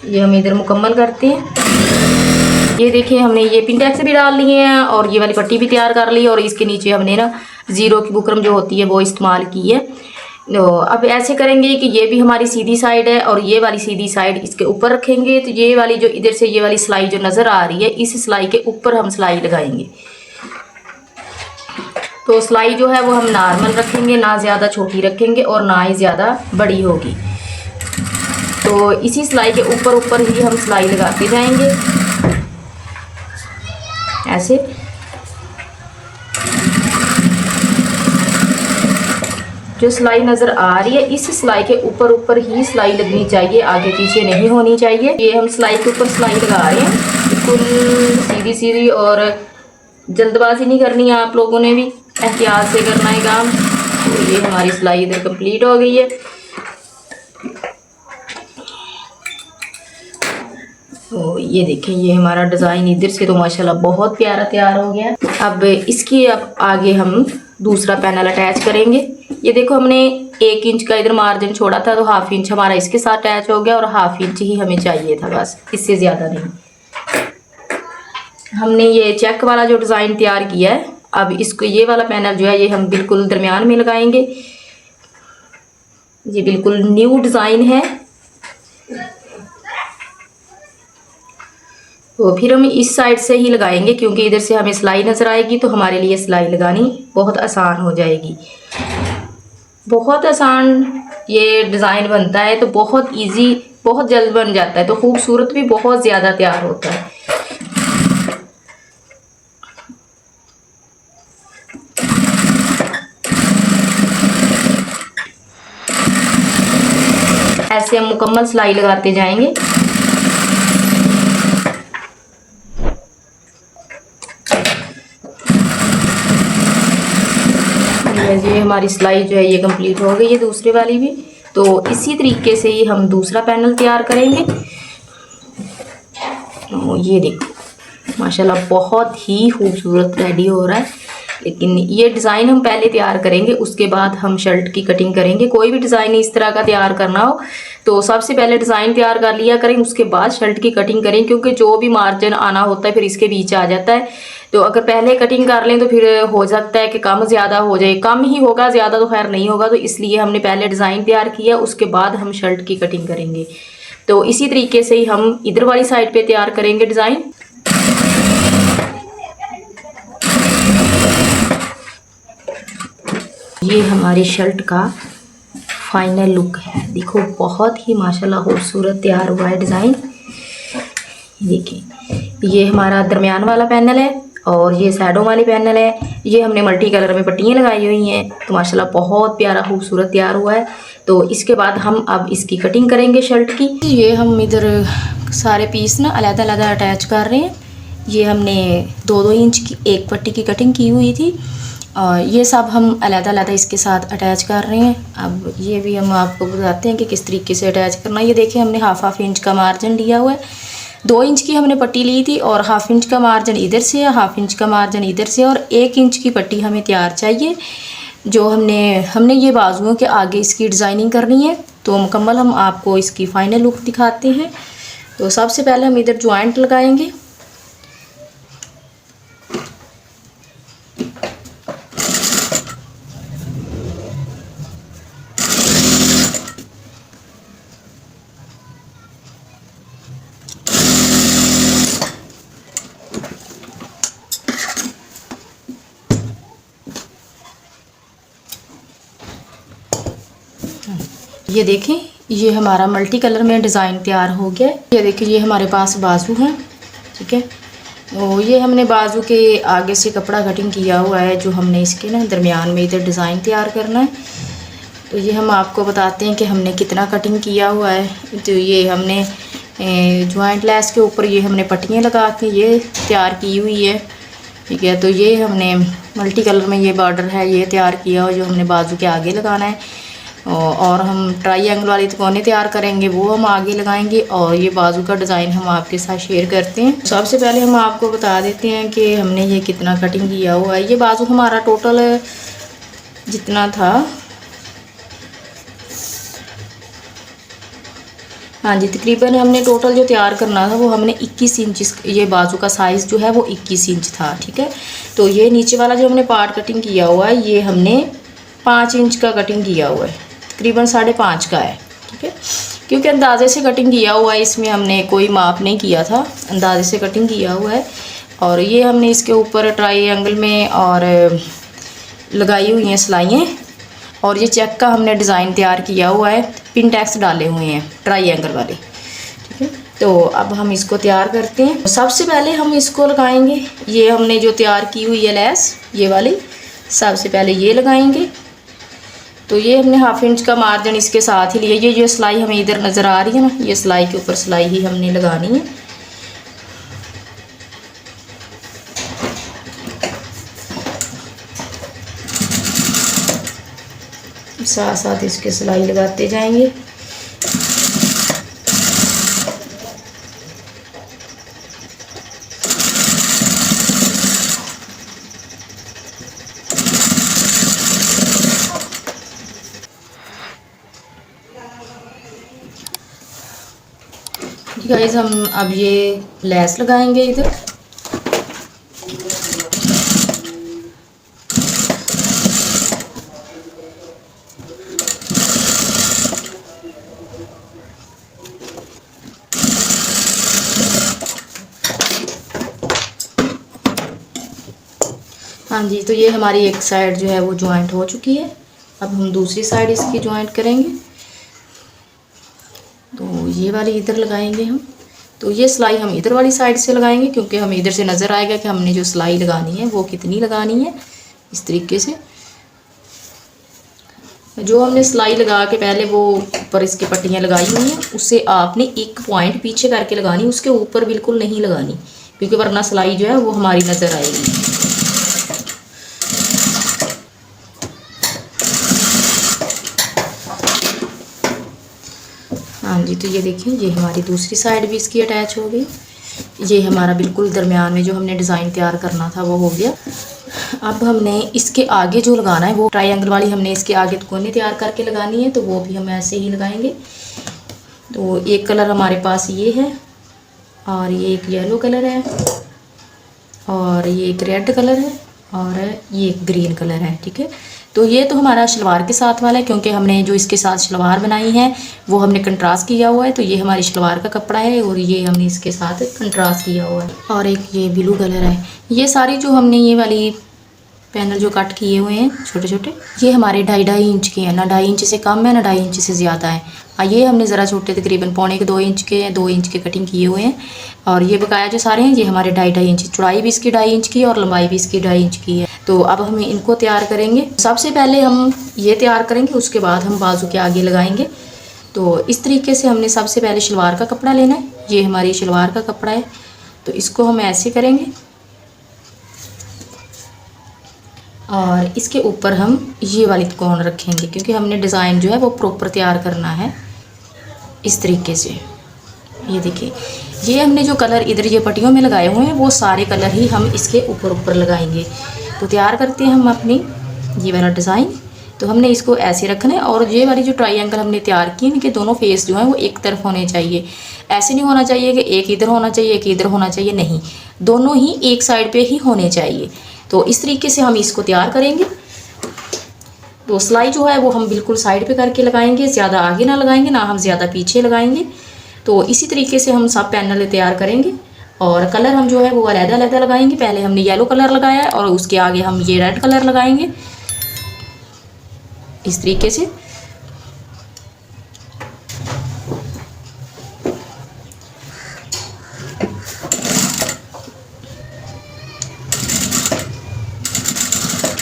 ये हम इधर मुकम्मल करते हैं। ये देखिए, हमने ये पिन टैक्स भी डाल लिए हैं और ये वाली पट्टी भी तैयार कर ली, और इसके नीचे हमने ना 0 की बुकरम जो होती है वो इस्तेमाल की है। तो अब ऐसे करेंगे कि ये भी हमारी सीधी साइड है और ये वाली सीधी साइड इसके ऊपर रखेंगे। तो ये वाली जो इधर से ये वाली सिलाई जो नज़र आ रही है, इस सिलाई के ऊपर हम सिलाई लगाएंगे। तो सिलाई जो है वो हम नॉर्मल रखेंगे, ना ज़्यादा छोटी रखेंगे और ना ही ज़्यादा बड़ी होगी। तो इसी सिलाई के ऊपर ऊपर ही हम सिलाई लगाते जाएंगे ऐसे। जो सिलाई नज़र आ रही है, इस सिलाई के ऊपर ऊपर ही सिलाई लगनी चाहिए, आगे पीछे नहीं होनी चाहिए। ये हम सिलाई के ऊपर सिलाई लगा रहे हैं, बिल्कुल सीधी सीधी, और जल्दबाजी नहीं करनी है, आप लोगों ने भी एहतियात से करना है काम। तो ये हमारी सिलाई इधर कंप्लीट हो गई है। तो ये देखें, ये हमारा डिज़ाइन इधर से तो माशाल्लाह बहुत प्यारा तैयार हो गया। अब इसकी आगे हम दूसरा पैनल अटैच करेंगे। ये देखो, हमने 1 इंच का इधर मार्जिन छोड़ा था, तो 1/2 इंच हमारा इसके साथ अटैच हो गया और 1/2 इंच ही हमें चाहिए था, बस इससे ज़्यादा नहीं। हमने ये चेक वाला जो डिज़ाइन तैयार किया है, अब इसको ये वाला पैनल जो है ये हम बिल्कुल दरमियान में लगाएंगे। ये बिल्कुल न्यू डिज़ाइन है। तो फिर हम इस साइड से ही लगाएंगे, क्योंकि इधर से हमें सिलाई नज़र आएगी तो हमारे लिए सिलाई लगानी बहुत आसान हो जाएगी। बहुत आसान ये डिज़ाइन बनता है, तो बहुत इजी, बहुत जल्द बन जाता है, तो खूबसूरत भी बहुत ज़्यादा तैयार होता है। ऐसे हम मुकम्मल सिलाई लगाते जाएंगे। ये हमारी सिलाई जो है ये कंप्लीट हो गई है, दूसरी वाली भी। तो इसी तरीके से ही हम दूसरा पैनल तैयार करेंगे। तो ये देखो, माशाल्लाह बहुत ही खूबसूरत रेडी हो रहा है। लेकिन ये डिज़ाइन हम पहले तैयार करेंगे, उसके बाद हम शर्ट की कटिंग करेंगे। कोई भी डिज़ाइन इस तरह का तैयार करना हो तो सबसे पहले डिज़ाइन तैयार कर लिया करें, उसके बाद शर्ट की कटिंग करें, क्योंकि जो भी मार्जिन आना होता है फिर इसके बीच आ जाता है। तो अगर पहले कटिंग कर लें तो फिर हो सकता है कि कम ज़्यादा हो जाए, कम ही होगा, ज़्यादा तो खैर नहीं होगा। तो इसलिए हमने पहले डिज़ाइन तैयार किया, उसके बाद हम शर्ट की कटिंग करेंगे। तो इसी तरीके से ही हम इधर वाली साइड पे तैयार करेंगे डिज़ाइन। ये हमारी शर्ट का फाइनल लुक है। देखो, बहुत ही माशाल्लाह खूबसूरत तैयार हुआ है डिज़ाइन। देखिए, ये हमारा दरमियान वाला पैनल है और ये साइडों वाली पैनल है। ये हमने मल्टी कलर में पट्टियाँ लगाई हुई हैं, तो माशाल्लाह बहुत प्यारा खूबसूरत तैयार हुआ है। तो इसके बाद हम अब इसकी कटिंग करेंगे शर्ट की। ये हम इधर सारे पीस ना अलग-अलग अटैच कर रहे हैं। ये हमने 2-2 इंच की एक पट्टी की कटिंग की हुई थी और ये सब हम अलग-अलग इसके साथ अटैच कर रहे हैं। अब ये भी हम आपको बताते हैं कि किस तरीके से अटैच करना है। ये देखिए, हमने 1/2 इंच का मार्जिन लिया हुआ है। 2 इंच की हमने पट्टी ली थी और 1/2 इंच का मार्जिन इधर से, 1/2 इंच का मार्जिन इधर से, और 1 इंच की पट्टी हमें तैयार चाहिए। जो हमने ये बाजुओं के आगे इसकी डिज़ाइनिंग करनी है। तो मुकम्मल हम आपको इसकी फ़ाइनल लुक दिखाते हैं। तो सबसे पहले हम इधर जॉइंट लगाएंगे। ये देखें, ये हमारा मल्टी कलर में डिज़ाइन तैयार हो गया है। ये देखिए, ये हमारे पास बाजू हैं, ठीक है। तो ये हमने बाजू के आगे से कपड़ा कटिंग किया हुआ है, जो हमने इसके ना दरमियान में इधर डिज़ाइन तैयार करना है। तो ये हम आपको बताते हैं कि हमने कितना कटिंग किया हुआ है। तो ये हमने जॉइंट लेस के ऊपर ये हमने पट्टियाँ लगा के ये तैयार की हुई है, ठीक है। तो ये हमने मल्टी कलर में ये बॉर्डर है ये तैयार किया हुआ, जो हमने बाजू के आगे लगाना है। और हम ट्रायंगल वाली तिकोने तैयार करेंगे, वो हम आगे लगाएंगे। और ये बाजू का डिज़ाइन हम आपके साथ शेयर करते हैं। सबसे पहले हम आपको बता देते हैं कि हमने ये कितना कटिंग किया हुआ है। ये बाजू हमारा टोटल जितना था, हाँ जी, तकरीबन हमने टोटल जो तैयार करना था वो हमने 21 इंच, ये बाजू का साइज़ जो है वो 21 इंच था, ठीक है। तो ये नीचे वाला जो हमने पार्ट कटिंग किया हुआ है ये हमने 5 इंच का कटिंग किया हुआ है, तकरीबन 5.5 का है, ठीक है। क्योंकि अंदाजे से कटिंग किया हुआ है, इसमें हमने कोई माप नहीं किया था, अंदाजे से कटिंग किया हुआ है। और ये हमने इसके ऊपर ट्रायंगल में और लगाई हुई हैं सिलाइयाँ। और ये चेक का हमने डिज़ाइन तैयार किया हुआ है, पिन टैक्स डाले हुए हैं ट्रायंगल वाले, ठीक है। तो अब हम इसको तैयार करते हैं। सबसे पहले हम इसको लगाएंगे, ये हमने जो तैयार की हुई है लेस ये वाली, सबसे पहले ये लगाएंगे। तो ये हमने 1/2 इंच का मार्जिन इसके साथ ही लिया। ये जो सिलाई हमें इधर नज़र आ रही है ना, ये सिलाई के ऊपर सिलाई ही हमने लगानी है। साथ साथ इसके सिलाई लगाते जाएंगे। गाइस हम अब ये लेस लगाएंगे इधर। हाँ जी, तो ये हमारी एक साइड जो है वो जॉइंट हो चुकी है। अब हम दूसरी साइड इसकी जॉइंट करेंगे। तो ये वाली इधर लगाएंगे हम। तो ये सिलाई हम इधर वाली साइड से लगाएंगे, क्योंकि हमें इधर से नज़र आएगा कि हमने जो सिलाई लगानी है वो कितनी लगानी है। इस तरीके से जो हमने सिलाई लगा के पहले वो ऊपर इसकी पट्टियाँ लगाई हुई हैं, उससे आपने एक पॉइंट पीछे करके लगानी, उसके ऊपर बिल्कुल नहीं लगानी, क्योंकि वरना सिलाई जो है वो हमारी नज़र आएगी। हाँ जी, तो ये देखिए, ये हमारी दूसरी साइड भी इसकी अटैच हो गई। ये हमारा बिल्कुल दरमियान में जो हमने डिज़ाइन तैयार करना था वो हो गया। अब हमने इसके आगे जो लगाना है वो ट्रायंगल वाली हमने इसके आगे कोने तैयार करके लगानी है, तो वो भी हम ऐसे ही लगाएंगे। तो एक कलर हमारे पास ये है, और ये एक येलो कलर है, और ये एक रेड कलर है, और ये एक ग्रीन कलर है, ठीक है। तो ये तो हमारा शलवार के साथ वाला है, क्योंकि हमने जो इसके साथ शलवार बनाई है वो हमने कंट्रास्ट किया हुआ है। तो ये हमारी शलवार का कपड़ा है, और ये हमने इसके साथ कंट्रास्ट किया हुआ है। और एक ये ब्लू कलर है। ये सारी जो हमने ये वाली पैनल जो कट किए हुए हैं छोटे छोटे, ये हमारे 2.5 इंच के हैं, ना 2.5 इंच से कम है ना 2.5 इंच से ज़्यादा है। ये हमने ज़रा छोटे तकरीबन 1.25 इंच के 2 इंच के कटिंग किए हुए हैं। और ये बकाया जो सारे हैं ये हमारे 2.5 इंच, चौड़ाई भी इसकी 2.5 इंच की है और लंबाई भी इसकी 2.5 इंच की है। तो अब हम इनको तैयार करेंगे। सबसे पहले हम ये तैयार करेंगे, उसके बाद हम बाजू के आगे लगाएंगे। तो इस तरीके से हमने सबसे पहले शलवार का कपड़ा लेना है। ये हमारी शलवार का कपड़ा है, तो इसको हम ऐसे करेंगे, और इसके ऊपर हम ये वाली कोन रखेंगे, क्योंकि हमने डिज़ाइन जो है वो प्रॉपर तैयार करना है। इस तरीके से ये देखिए, ये हमने जो कलर इधर ये पट्टियों में लगाए हुए हैं वो सारे कलर ही हम इसके ऊपर लगाएंगे। तो तैयार करते हैं हम अपनी ये वाला डिज़ाइन। तो हमने इसको ऐसे रखना है, और ये वाली जो ट्रायंगल हमने तैयार की है इनके दोनों फेस जो हैं वो एक तरफ होने चाहिए। ऐसे नहीं होना चाहिए कि एक इधर होना चाहिए एक इधर होना चाहिए, नहीं, दोनों ही एक साइड पे ही होने चाहिए। तो इस तरीके से हम इसको तैयार करेंगे। तो सिलाई जो है वो हम बिल्कुल साइड पे करके लगाएंगे, ज़्यादा आगे ना लगाएंगे ना हम ज़्यादा पीछे लगाएंगे। तो इसी तरीके से हम सब पैनल तैयार करेंगे। और कलर हम जो है वो अलग-अलग लगाएंगे। पहले हमने येलो कलर लगाया है और उसके आगे हम ये रेड कलर लगाएंगे, इस तरीके से।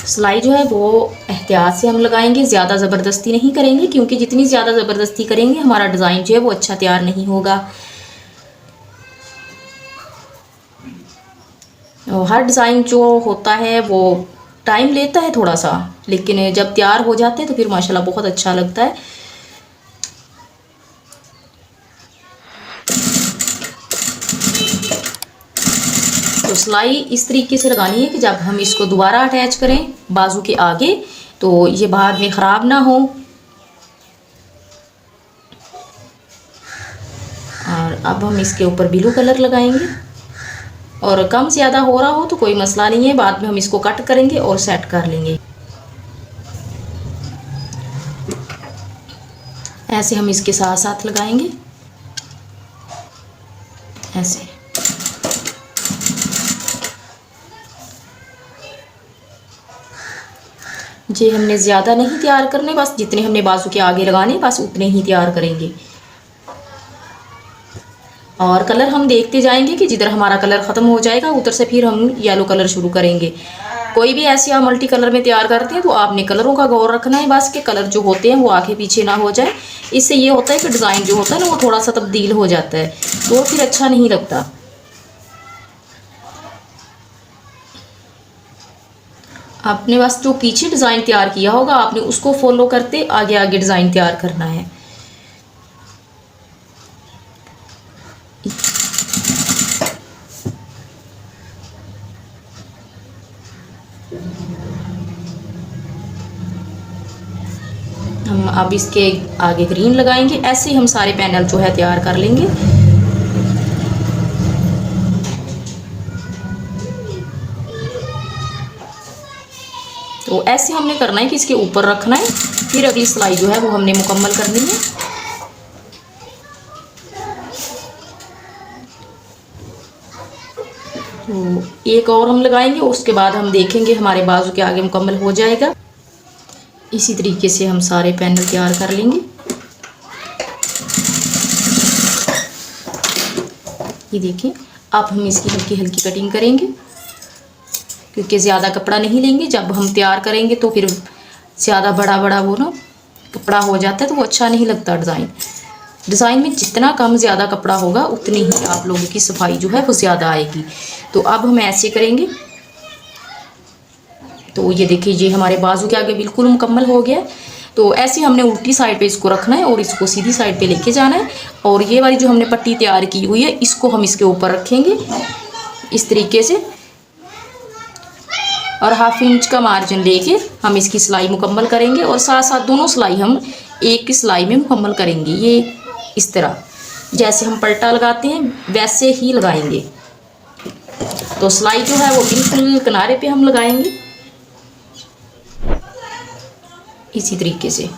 सिलाई जो है वो एहतियात से हम लगाएंगे, ज़्यादा ज़बरदस्ती नहीं करेंगे, क्योंकि जितनी ज़्यादा ज़बरदस्ती करेंगे हमारा डिज़ाइन जो है वो अच्छा तैयार नहीं होगा। और हर डिज़ाइन जो होता है वो टाइम लेता है थोड़ा सा, लेकिन जब तैयार हो जाते हैं तो फिर माशाल्लाह बहुत अच्छा लगता है। तो सिलाई इस तरीके से लगानी है कि जब हम इसको दोबारा अटैच करें बाजू के आगे तो ये बाद में ख़राब ना हो। और अब हम इसके ऊपर ब्लू कलर लगाएंगे, और कम ज़्यादा हो रहा हो तो कोई मसला नहीं है, बाद में हम इसको कट करेंगे और सेट कर लेंगे। ऐसे हम इसके साथ साथ लगाएंगे, ऐसे। जी हमने ज़्यादा नहीं तैयार करने, बस जितने हमने बाजू के आगे लगाने बस उतने ही तैयार करेंगे। और कलर हम देखते जाएंगे कि जिधर हमारा कलर ख़त्म हो जाएगा उधर से फिर हम येलो कलर शुरू करेंगे। कोई भी ऐसे आप मल्टी कलर में तैयार करते हैं तो आपने कलरों का गौर रखना है, बस के कलर जो होते हैं वो आगे पीछे ना हो जाए। इससे ये होता है कि डिज़ाइन जो होता है ना वो थोड़ा सा तब्दील हो जाता है, तो फिर अच्छा नहीं लगता। आपने बस जो पीछे डिज़ाइन तैयार किया होगा आपने उसको फॉलो करते आगे आगे डिज़ाइन तैयार करना है। हम अब इसके आगे ग्रीन लगाएंगे। ऐसे ही हम सारे पैनल जो है तैयार कर लेंगे। तो ऐसे हमने करना है कि इसके ऊपर रखना है, फिर अगली सिलाई जो है वो हमने मुकम्मल करनी है। तो एक और हम लगाएंगे, उसके बाद हम देखेंगे हमारे बाजू के आगे मुकम्मल हो जाएगा। इसी तरीके से हम सारे पैनल तैयार कर लेंगे। ये देखिए, अब हम इसकी हल्की हल्की कटिंग करेंगे, क्योंकि ज़्यादा कपड़ा नहीं लेंगे। जब हम तैयार करेंगे तो फिर ज़्यादा बड़ा बड़ा वो ना कपड़ा हो जाता है तो वो अच्छा नहीं लगता। डिज़ाइन में जितना कम ज़्यादा कपड़ा होगा उतनी ही आप लोगों की सफाई जो है वो ज़्यादा आएगी। तो अब हम ऐसे करेंगे। तो ये देखिए, ये हमारे बाजू के आगे बिल्कुल मुकम्मल हो गया। तो ऐसे हमने उल्टी साइड पे इसको रखना है और इसको सीधी साइड पे लेके जाना है। और ये वाली जो हमने पट्टी तैयार की हुई है इसको हम इसके ऊपर रखेंगे इस तरीके से, और 1/2 इंच का मार्जिन लेके हम इसकी सिलाई मुकम्मल करेंगे। और साथ साथ दोनों सिलाई हम एक की सिलाई में मुकम्मल करेंगे। ये इस तरह जैसे हम पलटा लगाते हैं वैसे ही लगाएंगे। तो सिलाई जो है वो बिल्कुल किनारे पे हम लगाएंगे इसी तरीके से।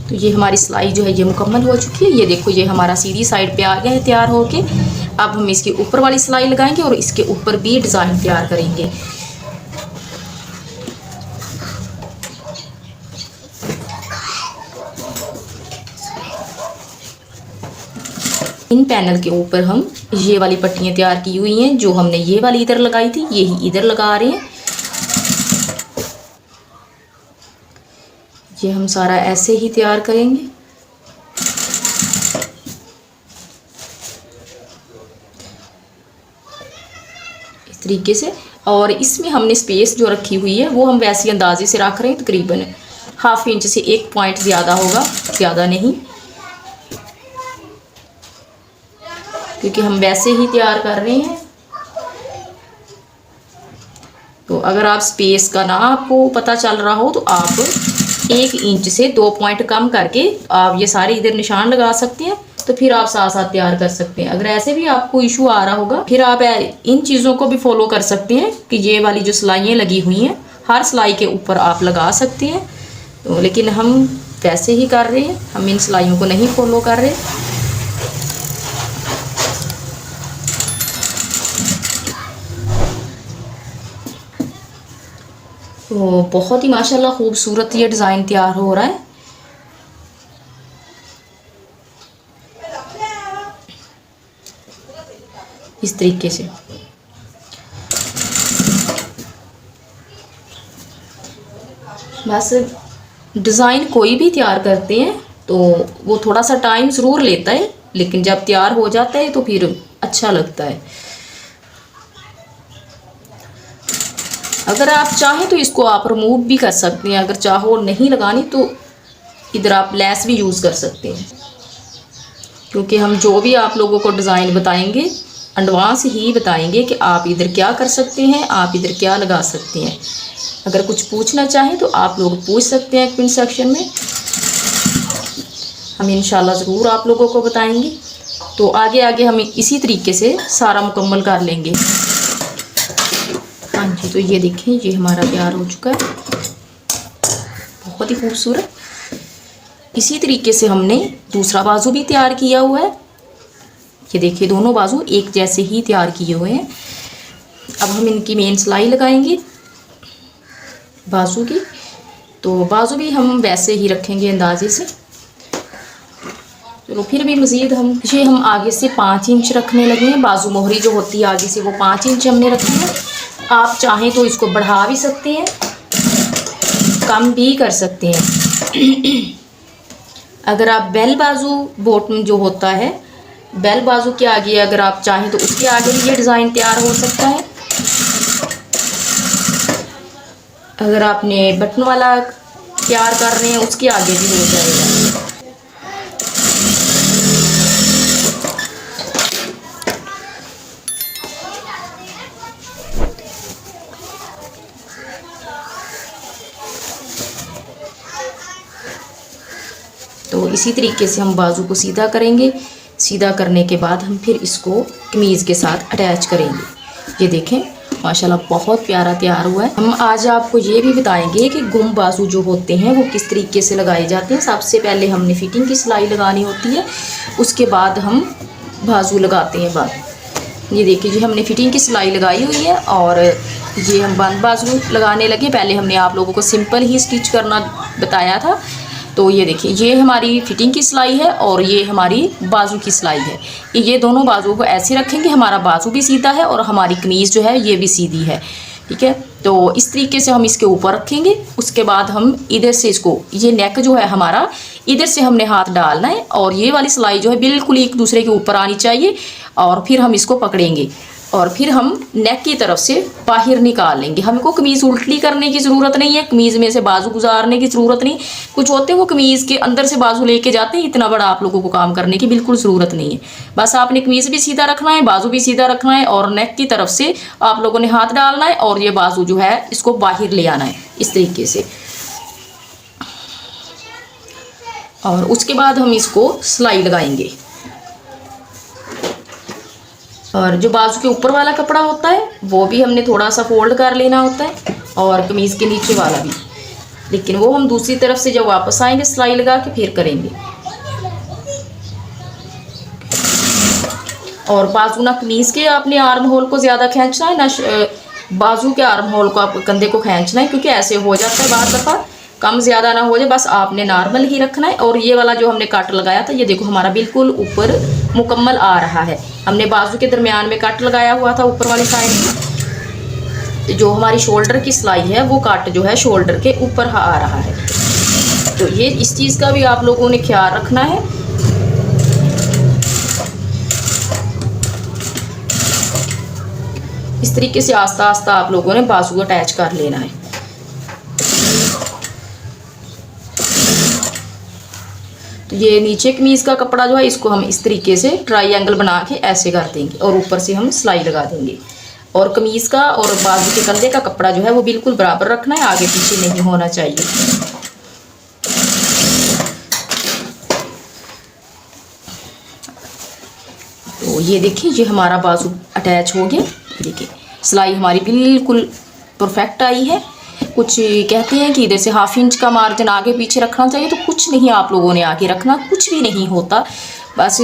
तो ये हमारी सिलाई जो है ये मुकम्मल हो चुकी है। ये देखो, ये हमारा सीधी साइड पे आ गया है तैयार होके। अब हम इसके ऊपर वाली सिलाई लगाएंगे और इसके ऊपर भी डिज़ाइन तैयार करेंगे। इन पैनल के ऊपर हम ये वाली पट्टियाँ तैयार की हुई हैं, जो हमने ये वाली इधर लगाई थी यही इधर लगा रहे हैं। ये हम सारा ऐसे ही तैयार करेंगे। इस तरीके से। और इसमें हमने स्पेस जो रखी हुई है वो हम वैसे अंदाजे से रख रहे हैं, तकरीबन 1/2 इंच से 1 पॉइंट ज़्यादा होगा, ज़्यादा नहीं, क्योंकि हम वैसे ही तैयार कर रहे हैं। तो अगर आप स्पेस का ना आपको पता चल रहा हो तो आप 1 इंच से 2 पॉइंट कम करके आप ये सारे इधर निशान लगा सकते हैं। तो फिर आप साथ साथ तैयार कर सकते हैं। अगर ऐसे भी आपको इशू आ रहा होगा फिर आप इन चीज़ों को भी फॉलो कर सकते हैं कि ये वाली जो सिलाइयाँ लगी हुई हैं हर सिलाई के ऊपर आप लगा सकते हैं। तो लेकिन हम वैसे ही कर रहे हैं, हम इन सिलाइयों को नहीं फॉलो कर रहे। तो बहुत ही माशाल्लाह खूबसूरत ये डिज़ाइन तैयार हो रहा है। इस तरीके से बस डिज़ाइन कोई भी तैयार करते हैं तो वो थोड़ा सा टाइम ज़रूर लेता है, लेकिन जब तैयार हो जाता है तो फिर अच्छा लगता है। अगर आप चाहें तो इसको आप रिमूव भी कर सकते हैं, अगर चाहो नहीं लगानी तो इधर आप लेस भी यूज़ कर सकते हैं, क्योंकि हम जो भी आप लोगों को डिज़ाइन बताएंगे एडवांस ही बताएंगे कि आप इधर क्या कर सकते हैं, आप इधर क्या लगा सकते हैं। अगर कुछ पूछना चाहें तो आप लोग पूछ सकते हैं कमेंट सेक्शन में, हम इंशाल्लाह ज़रूर आप लोगों को बताएंगे। तो आगे आगे हम इसी तरीके से सारा मुकम्मल कर लेंगे। हाँ जी, तो ये देखें, ये हमारा तैयार हो चुका है, बहुत ही खूबसूरत। इसी तरीके से हमने दूसरा बाजू भी तैयार किया हुआ है। ये देखिए, दोनों बाजू एक जैसे ही तैयार किए हुए हैं। अब हम इनकी मेन सिलाई लगाएंगे बाजू की। तो बाजू भी हम वैसे ही रखेंगे अंदाजे से। चलो फिर भी मज़ीद हम आगे से 5 इंच रखने लगे हैं। बाजू मोहरी जो होती है आगे से वो 5 इंच हमने रखी है। आप चाहें तो इसको बढ़ा भी सकते हैं, कम भी कर सकते हैं। अगर आप बेल बाजू बॉटम जो होता है, बेल बाजू के आगे अगर आप चाहें तो उसके आगे भी ये डिज़ाइन तैयार हो सकता है। अगर आपने बटन वाला तैयार कर रहे हैं उसके आगे भी हो जाएगा। तो इसी तरीके से हम बाजू को सीधा करेंगे। सीधा करने के बाद हम फिर इसको कमीज़ के साथ अटैच करेंगे। ये देखें, माशाल्लाह बहुत प्यारा तैयार हुआ है। हम आज आपको ये भी बताएंगे कि गुम बाजू जो होते हैं वो किस तरीके से लगाए जाते हैं। सबसे पहले हमने फिटिंग की सिलाई लगानी होती है, उसके बाद हम बाजू लगाते हैं बाद। ये देखिए जी, हमने फिटिंग की सिलाई लगाई हुई है और ये हम बंद बाजू लगाने लगे। पहले हमने आप लोगों को सिंपल ही स्टिच करना बताया था। तो ये देखिए, ये हमारी फिटिंग की सिलाई है और ये हमारी बाजू की सिलाई है। ये दोनों बाजुओं को ऐसे रखेंगे, हमारा बाजू भी सीधा है और हमारी कमीज़ जो है ये भी सीधी है। ठीक है, तो इस तरीके से हम इसके ऊपर रखेंगे। उसके बाद हम इधर से इसको, ये नेक जो है हमारा, इधर से हमने हाथ डालना है और ये वाली सिलाई जो है बिल्कुल एक दूसरे के ऊपर आनी चाहिए। और फिर हम इसको पकड़ेंगे और फिर हम नेक की तरफ से बाहर निकाल लेंगे। हमको कमीज़ उल्टी करने की ज़रूरत नहीं है, कमीज़ में से बाजू गुजारने की ज़रूरत नहीं। कुछ होते हैं वो कमीज़ के अंदर से बाजू लेके जाते हैं, इतना बड़ा आप लोगों को काम करने की बिल्कुल ज़रूरत नहीं है। बस आपने कमीज़ भी सीधा रखना है, बाजू भी सीधा रखना है और नेक की तरफ से आप लोगों ने हाथ डालना है और ये बाजू जो है इसको बाहर ले आना है इस तरीके से। और उसके बाद हम इसको सिलाई लगाएंगे। और जो बाजू के ऊपर वाला कपड़ा होता है वो भी हमने थोड़ा सा फोल्ड कर लेना होता है और कमीज़ के नीचे वाला भी, लेकिन वो हम दूसरी तरफ से जब वापस आएंगे सिलाई लगा के फिर करेंगे। और बाजू ना कमीज़ के आपने आर्म होल को ज़्यादा खींचना है, ना बाजू के आर्म होल को आप कंधे को खींचना है, क्योंकि ऐसे हो जाता है बाद दफ़ा, कम ज़्यादा ना हो जाए, बस आपने नॉर्मल ही रखना है। और ये वाला जो हमने कट लगाया था, ये देखो हमारा बिल्कुल ऊपर मुकम्मल आ रहा है। हमने बाजू के दरमियान में कट लगाया हुआ था ऊपर वाली साइड में। जो हमारी शोल्डर की सिलाई है वो कट जो है शोल्डर के ऊपर आ रहा है। तो ये इस चीज़ का भी आप लोगों ने ख्याल रखना है। इस तरीके से आस्ता आस्ता आप लोगों ने बाजू अटैच कर लेना है। तो ये नीचे कमीज़ का कपड़ा जो है इसको हम इस तरीके से ट्रायंगल बना के ऐसे कर देंगे और ऊपर से हम सिलाई लगा देंगे। और कमीज़ का और बाजू के कंधे का कपड़ा जो है वो बिल्कुल बराबर रखना है, आगे पीछे नहीं होना चाहिए। तो ये देखिए, ये हमारा बाजू अटैच हो गया। देखिए सिलाई हमारी बिल्कुल परफेक्ट आई है। कुछ कहते हैं कि इधर से 1/2 इंच का मार्जिन आगे पीछे रखना चाहिए, तो कुछ नहीं आप लोगों ने आगे रखना, कुछ भी नहीं होता। बस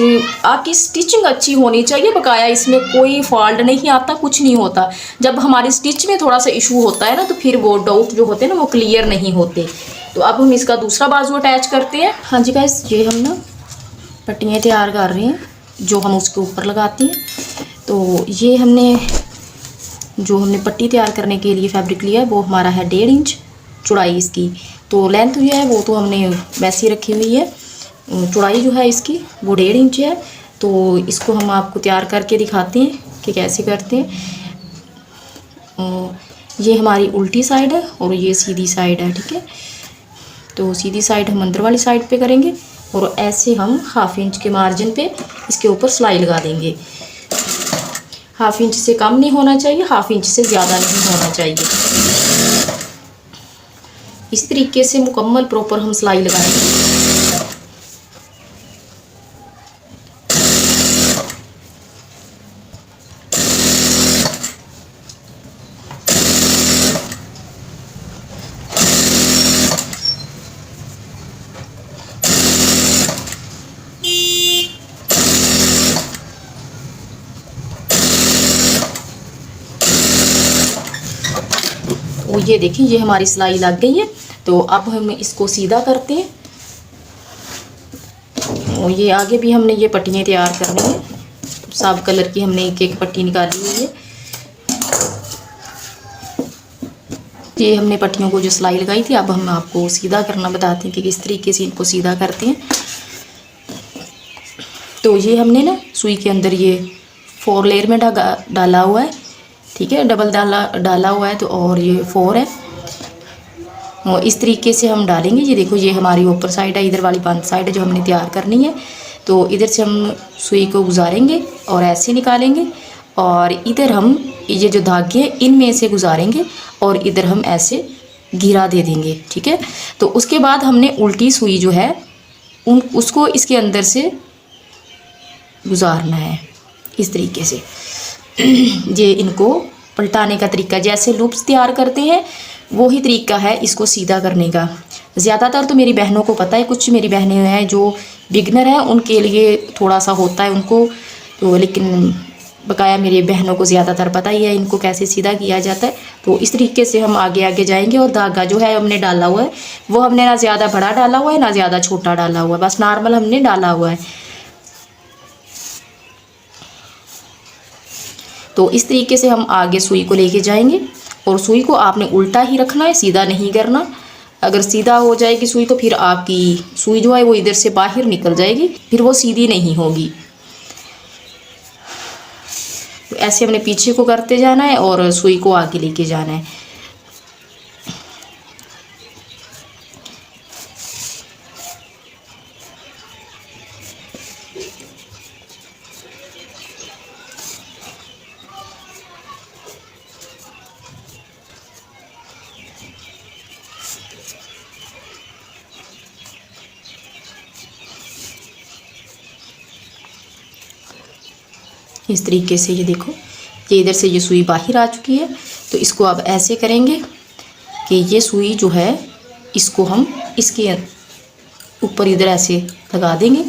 आपकी स्टिचिंग अच्छी होनी चाहिए, बकाया इसमें कोई फॉल्ट नहीं आता, कुछ नहीं होता। जब हमारी स्टिच में थोड़ा सा इशू होता है ना, तो फिर वो डाउट जो होते हैं ना वो क्लियर नहीं होते। तो अब हम इसका दूसरा बाजू अटैच करते हैं। हाँ जी गाइस, ये हम ना पट्टियाँ तैयार कर रहे हैं जो हम उसके ऊपर लगाते हैं। तो ये हमने पट्टी तैयार करने के लिए फैब्रिक लिया है वो हमारा है 1.5 इंच चौड़ाई इसकी। तो लेंथ जो है वो तो हमने वैसी रखी हुई है, चौड़ाई जो है इसकी वो 1.5 इंच है। तो इसको हम आपको तैयार करके दिखाते हैं कि कैसे करते हैं। ये हमारी उल्टी साइड है और ये सीधी साइड है, ठीक है। तो सीधी साइड हम अंदर वाली साइड पे करेंगे और ऐसे हम 1/2 इंच के मार्जिन पे इसके ऊपर सिलाई लगा देंगे। 1/2 इंच से कम नहीं होना चाहिए, 1/2 इंच से ज़्यादा नहीं होना चाहिए। इस तरीके से मुकम्मल प्रॉपर हम सिलाई लगाएंगे। और ये देखिए ये हमारी सिलाई लग गई है। तो अब हम इसको सीधा करते हैं। और ये आगे भी हमने ये पट्टियाँ तैयार करनी है, सब कलर की हमने एक एक पट्टी निकाली हुई है। ये हमने पट्टियों को जो सिलाई लगाई थी, अब हम आपको सीधा करना बताते हैं कि किस तरीके से इनको सीधा करते हैं। तो ये हमने ना सुई के अंदर ये 4 लेयर में डाला हुआ है, ठीक है, डबल डाला हुआ है। तो और ये 4 है और इस तरीके से हम डालेंगे। ये देखो ये हमारी ऊपर साइड है, इधर वाली बंद साइड है जो हमने तैयार करनी है। तो इधर से हम सुई को गुजारेंगे और ऐसे निकालेंगे और इधर हम ये जो धागे हैं इनमें से गुजारेंगे और इधर हम ऐसे घेरा दे देंगे, ठीक है। तो उसके बाद हमने उल्टी सुई जो है उसको इसके अंदर से गुजारना है इस तरीके से। ये इनको पलटाने का तरीका, जैसे लूप्स तैयार करते हैं वो ही तरीका है इसको सीधा करने का। ज़्यादातर तो मेरी बहनों को पता है, कुछ मेरी बहनें हैं जो बिगनर हैं उनके लिए थोड़ा सा होता है उनको, तो लेकिन बकाया मेरी बहनों को ज़्यादातर पता ही है इनको कैसे सीधा किया जाता है। तो इस तरीके से हम आगे आगे जाएंगे और धागा जो है हमने डाला हुआ है वो हमने ना ज़्यादा बड़ा डाला हुआ है ना ज़्यादा छोटा डाला हुआ है, बस नॉर्मल हमने डाला हुआ है। तो इस तरीके से हम आगे सुई को लेके जाएंगे और सुई को आपने उल्टा ही रखना है, सीधा नहीं करना। अगर सीधा हो जाएगी सुई तो फिर आपकी सुई जो है वो इधर से बाहर निकल जाएगी, फिर वो सीधी नहीं होगी। तो ऐसे हमने पीछे को करते जाना है और सुई को आगे लेके जाना है। इस तरीके से ये देखो ये इधर से ये सुई बाहर आ चुकी है। तो इसको अब ऐसे करेंगे कि ये सुई जो है इसको हम इसके ऊपर इधर ऐसे लगा देंगे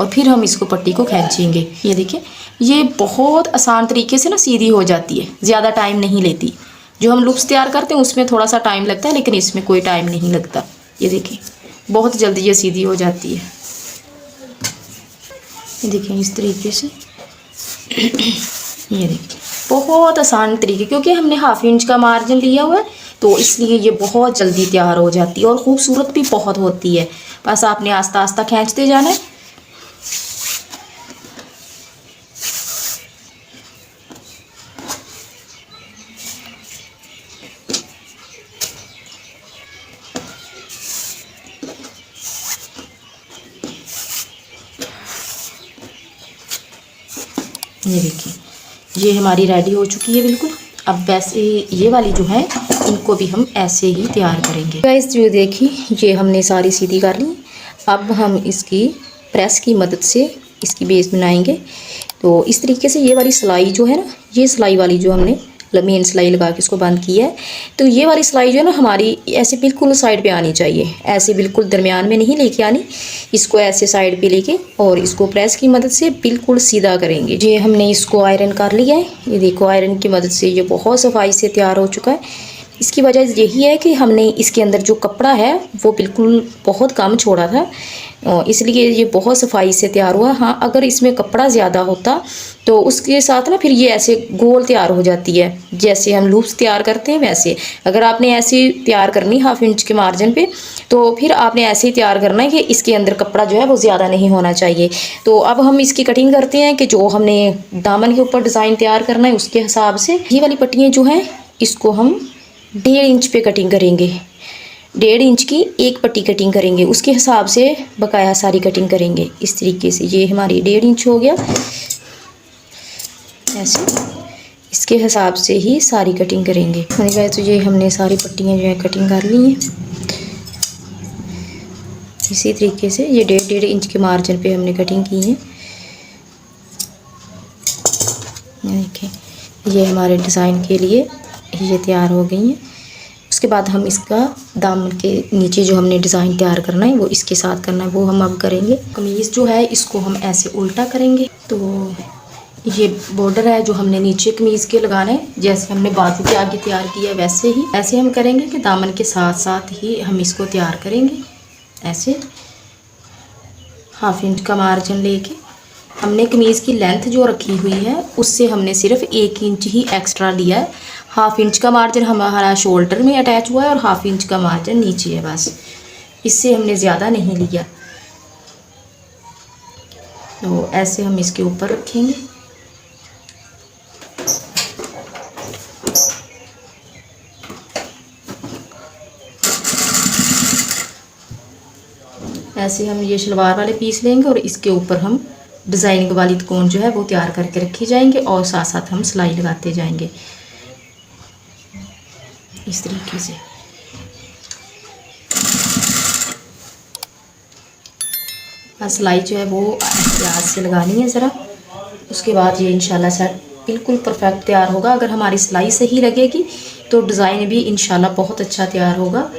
और फिर हम इसको पट्टी को खींचेंगे। ये देखिए ये बहुत आसान तरीके से ना सीधी हो जाती है, ज़्यादा टाइम नहीं लेती। जो हम लूप्स तैयार करते हैं उसमें थोड़ा सा टाइम लगता है, लेकिन इसमें कोई टाइम नहीं लगता। ये देखिए बहुत जल्दी ये सीधी हो जाती है। ये देखिए इस तरीके से ये देखिए बहुत आसान तरीके, क्योंकि हमने 1/2 इंच का मार्जिन लिया हुआ है तो इसलिए ये बहुत जल्दी तैयार हो जाती है और ख़ूबसूरत भी बहुत होती है। बस आपने आस्ता आस्ता खींचते जाना है। ये देखिए ये हमारी रेडी हो चुकी है बिल्कुल। अब वैसे ये वाली जो है इनको भी हम ऐसे ही तैयार करेंगे। गाइस जो देखिए ये हमने सारी सीधी कर ली। अब हम इसकी प्रेस की मदद से इसकी बेस बनाएंगे। तो इस तरीके से ये वाली सिलाई जो है ना, ये सिलाई वाली जो हमने मेन सिलाई लगा के इसको बंद किया है। तो ये वाली सिलाई जो है ना हमारी ऐसे बिल्कुल साइड पे आनी चाहिए, ऐसे बिल्कुल दरमियान में नहीं लेके आनी। इसको ऐसे साइड पे लेके और इसको प्रेस की मदद से बिल्कुल सीधा करेंगे। ये हमने इसको आयरन कर लिया है, ये देखो आयरन की मदद से ये बहुत सफाई से तैयार हो चुका है। इसकी वजह यही है कि हमने इसके अंदर जो कपड़ा है वो बिल्कुल बहुत कम छोड़ा था, इसलिए ये बहुत सफाई से तैयार हुआ। हाँ, अगर इसमें कपड़ा ज़्यादा होता तो उसके साथ ना फिर ये ऐसे गोल तैयार हो जाती है, जैसे हम लूप्स तैयार करते हैं वैसे। अगर आपने ऐसे तैयार करनी 1/2 इंच के मार्जिन पे, तो फिर आपने ऐसे ही तैयार करना है कि इसके अंदर कपड़ा जो है वो ज़्यादा नहीं होना चाहिए। तो अब हम इसकी कटिंग करते हैं कि जो हमने दामन के ऊपर डिज़ाइन तैयार करना है उसके हिसाब से ये वाली पट्टियाँ जो हैं इसको हम 1.5 इंच पे कटिंग करेंगे। 1.5 इंच की एक पट्टी कटिंग करेंगे, उसके हिसाब से बकाया सारी कटिंग करेंगे इस तरीके से। ये हमारी 1.5 इंच हो गया, ऐसे इसके हिसाब से ही सारी कटिंग करेंगे। तो ये हमने सारी पट्टियाँ जो है कटिंग कर ली हैं इसी तरीके से। ये 1.5 इंच के मार्जिन पे हमने कटिंग की है। देखें, ये हमारे डिज़ाइन के लिए ये तैयार हो गई हैं। उसके बाद हम इसका दामन के नीचे जो हमने डिज़ाइन तैयार करना है वो इसके साथ करना है, वो हम अब करेंगे। कमीज़ जो है इसको हम ऐसे उल्टा करेंगे। तो ये बॉर्डर है जो हमने नीचे कमीज़ के लगाना है, जैसे हमने बाजू के आगे तैयार किया है वैसे ही ऐसे हम करेंगे कि दामन के साथ साथ ही हम इसको तैयार करेंगे। ऐसे 1/2 इंच का मार्जिन लेके हमने कमीज़ की लेंथ जो रखी हुई है उससे हमने सिर्फ 1 इंच ही एक्स्ट्रा लिया है। 1/2 इंच का मार्जिन हमारा शोल्डर में अटैच हुआ है और 1/2 इंच का मार्जिन नीचे है, बस इससे हमने ज़्यादा नहीं लिया। तो ऐसे हम इसके ऊपर रखेंगे। ऐसे हम ये शलवार वाले पीस लेंगे और इसके ऊपर हम डिज़ाइनिंग वाली कोन जो है वो तैयार करके रखी जाएंगे और साथ साथ हम सिलाई लगाते जाएंगे इस तरीके से। सिलाई जो है वो एहतियात से लगानी है ज़रा, उसके बाद ये इंशाल्लाह सेट बिल्कुल परफेक्ट तैयार होगा। अगर हमारी सिलाई सही लगेगी तो डिज़ाइन भी इंशाल्लाह बहुत अच्छा तैयार होगा।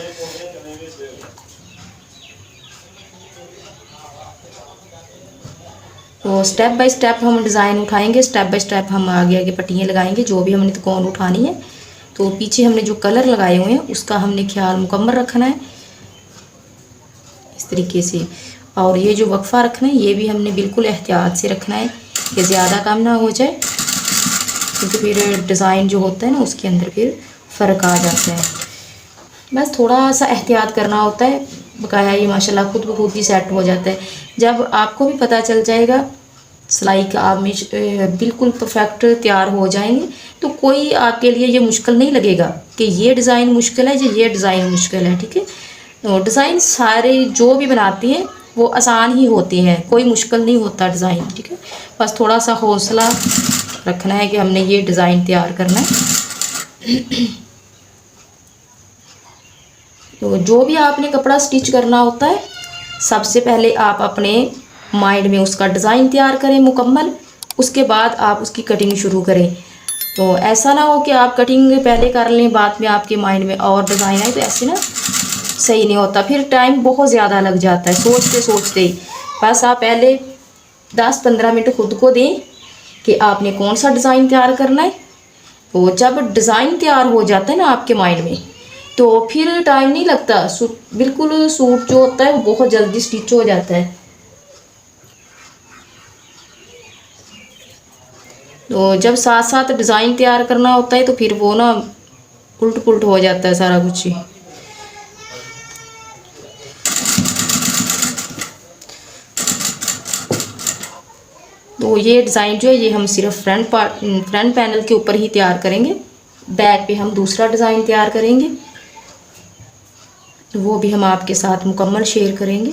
तो स्टेप बाय स्टेप हम डिज़ाइन उठाएंगे, स्टेप बाय स्टेप हम आगे आगे पट्टियाँ लगाएंगे जो भी हमने कोन उठानी है। तो पीछे हमने जो कलर लगाए हुए हैं उसका हमने ख्याल मुकम्मल रखना है इस तरीके से। और ये जो वक्फा रखना है ये भी हमने बिल्कुल एहतियात से रखना है कि ज़्यादा कम ना हो जाए, क्योंकि फिर डिज़ाइन जो होता है ना उसके अंदर फिर फ़र्क आ जाता है। बस थोड़ा सा एहतियात करना होता है, बकाया ये माशाल्लाह खुद ब खुद ही सेट हो जाता है। जब आपको भी पता चल जाएगा सिलाई का आप में बिल्कुल परफेक्ट तैयार हो जाएंगे तो कोई आपके लिए ये मुश्किल नहीं लगेगा कि ये डिज़ाइन मुश्किल है, ये डिज़ाइन मुश्किल है। ठीक है, तो डिज़ाइन सारे जो भी बनाते हैं वो आसान ही होते हैं, कोई मुश्किल नहीं होता डिज़ाइन। ठीक है, बस थोड़ा सा हौसला रखना है कि हमने ये डिज़ाइन तैयार करना है। तो जो भी आपने कपड़ा स्टिच करना होता है सबसे पहले आप अपने माइंड में उसका डिज़ाइन तैयार करें मुकम्मल, उसके बाद आप उसकी कटिंग शुरू करें। तो ऐसा ना हो कि आप कटिंग पहले कर लें बाद में आपके माइंड में और डिज़ाइन आए, तो ऐसे ना सही नहीं होता, फिर टाइम बहुत ज़्यादा लग जाता है सोचते सोचते ही। बस आप पहले 10-15 मिनट खुद को दें कि आपने कौन सा डिज़ाइन तैयार करना है। तो जब डिज़ाइन तैयार हो जाता है ना आपके माइंड में तो फिर टाइम नहीं लगता, बिल्कुल सूट जो होता है वो बहुत जल्दी स्टिच हो जाता है। तो जब साथ साथ डिज़ाइन तैयार करना होता है तो फिर वो ना उल्ट पुल्ट हो जाता है सारा कुछ ही। तो ये डिज़ाइन जो है ये हम सिर्फ फ्रंट पैनल के ऊपर ही तैयार करेंगे, बैक पे हम दूसरा डिज़ाइन तैयार करेंगे, वो भी हम आपके साथ मुकम्मल शेयर करेंगे।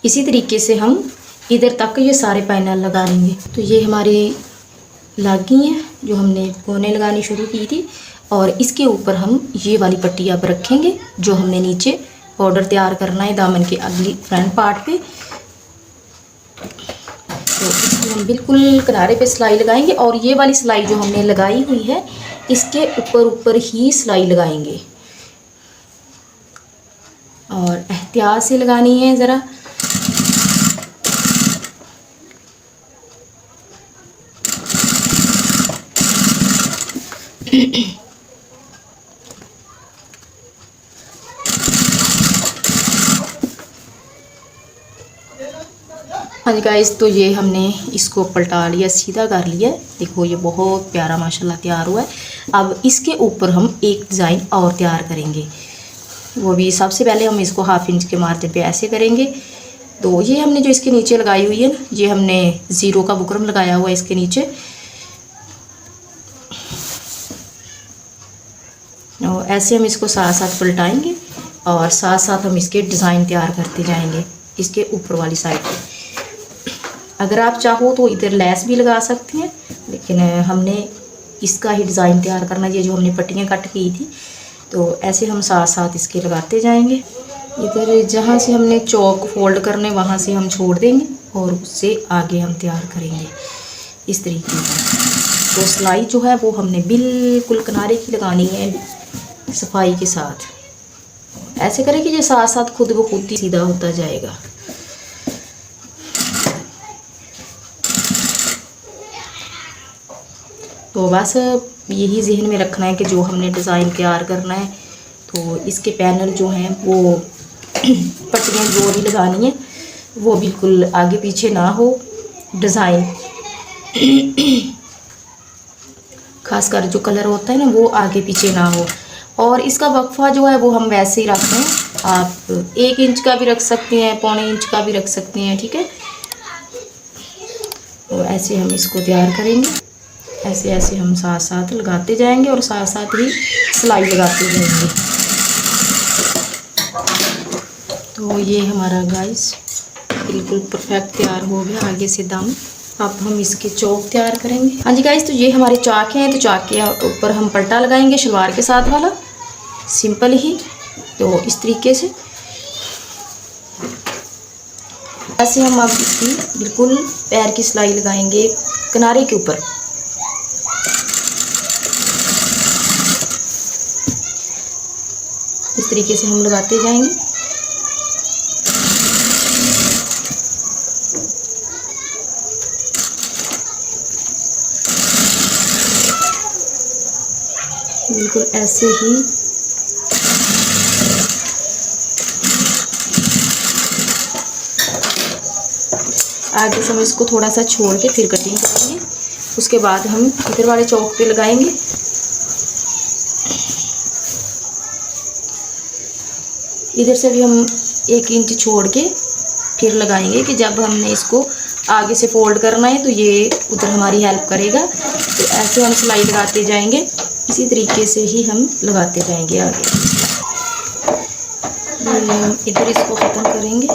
इसी तरीके से हम इधर तक ये सारे पैनल लगा लेंगे। तो ये हमारी लागी हैं जो हमने कोने लगानी शुरू की थी। और इसके ऊपर हम ये वाली पट्टी अब रखेंगे जो हमने नीचे बॉर्डर तैयार करना है दामन के अगली फ्रंट पार्ट पे। तो इसमें हम बिल्कुल किनारे पे सिलाई लगाएंगे और ये वाली सिलाई जो हमने लगाई हुई है इसके ऊपर ही सिलाई लगाएंगे और एहतियात से लगानी है ज़रा। हाँ जी गाइस, तो ये हमने इसको पलटा लिया, सीधा कर लिया। देखो ये बहुत प्यारा माशाल्लाह तैयार हुआ है। अब इसके ऊपर हम एक डिज़ाइन और तैयार करेंगे, वो भी सबसे पहले हम इसको 1/2 इंच के मार्जिन पे ऐसे करेंगे। तो ये हमने जो इसके नीचे लगाई हुई है ना, ये हमने 0 का बुकरम लगाया हुआ है इसके नीचे। और ऐसे हम इसको साथ साथ पलटाएंगे और साथ साथ हम इसके डिज़ाइन तैयार करते जाएंगे इसके ऊपर वाली साइड पे। अगर आप चाहो तो इधर लेस भी लगा सकते हैं, लेकिन हमने इसका ही डिज़ाइन तैयार करना, ये जो हमने पट्टियाँ कट की थी, तो ऐसे हम साथ साथ इसके लगाते जाएंगे। इधर जहाँ से हमने चौक फोल्ड करने वहाँ से हम छोड़ देंगे और उससे आगे हम तैयार करेंगे इस तरीके से। तो सिलाई जो है वो हमने बिल्कुल किनारे की लगानी है सफाई के साथ। ऐसे करें कि ये साथ साथ खुद ब खुद ही सीधा होता जाएगा। तो बस यही जहन में रखना है कि जो हमने डिज़ाइन तैयार करना है तो इसके पैनल जो हैं वो पट्टियाँ जो भी लगानी है वो बिल्कुल आगे पीछे ना हो, डिज़ाइन खासकर जो कलर होता है ना वो आगे पीछे ना हो। और इसका वक्फा जो है वो हम वैसे ही रखते हैं, आप 1 इंच का भी रख सकते हैं, 1.25 इंच का भी रख सकते हैं, ठीक है। तो ऐसे हम इसको तैयार करेंगे, ऐसे ऐसे हम साथ साथ लगाते जाएंगे और साथ साथ ही सिलाई लगाते जाएंगे। तो ये हमारा गाइस बिल्कुल परफेक्ट तैयार हो गया आगे से दामन। अब हम इसके चौक तैयार करेंगे। हाँ जी गाइस, तो ये हमारे चाक हैं। तो चाक के ऊपर हम पट्टा लगाएंगे शलवार के साथ वाला, सिंपल ही। तो इस तरीके से ऐसे हम अब इसकी बिल्कुल पैर की सिलाई लगाएंगे किनारे के ऊपर। इस तरीके से हम लगाते जाएंगे। बिल्कुल ऐसे ही आगे से हम इसको थोड़ा सा छोड़ के फिर कटिंग करेंगे। उसके बाद हम इधर वाले चौक पे लगाएंगे। इधर से भी हम 1 इंच छोड़ के फिर लगाएंगे कि जब हमने इसको आगे से फोल्ड करना है तो ये उधर हमारी हेल्प करेगा। तो ऐसे हम सिलाई लगाते जाएंगे, इसी तरीके से ही हम लगाते जाएंगे आगे। इधर इसको ख़त्म करेंगे।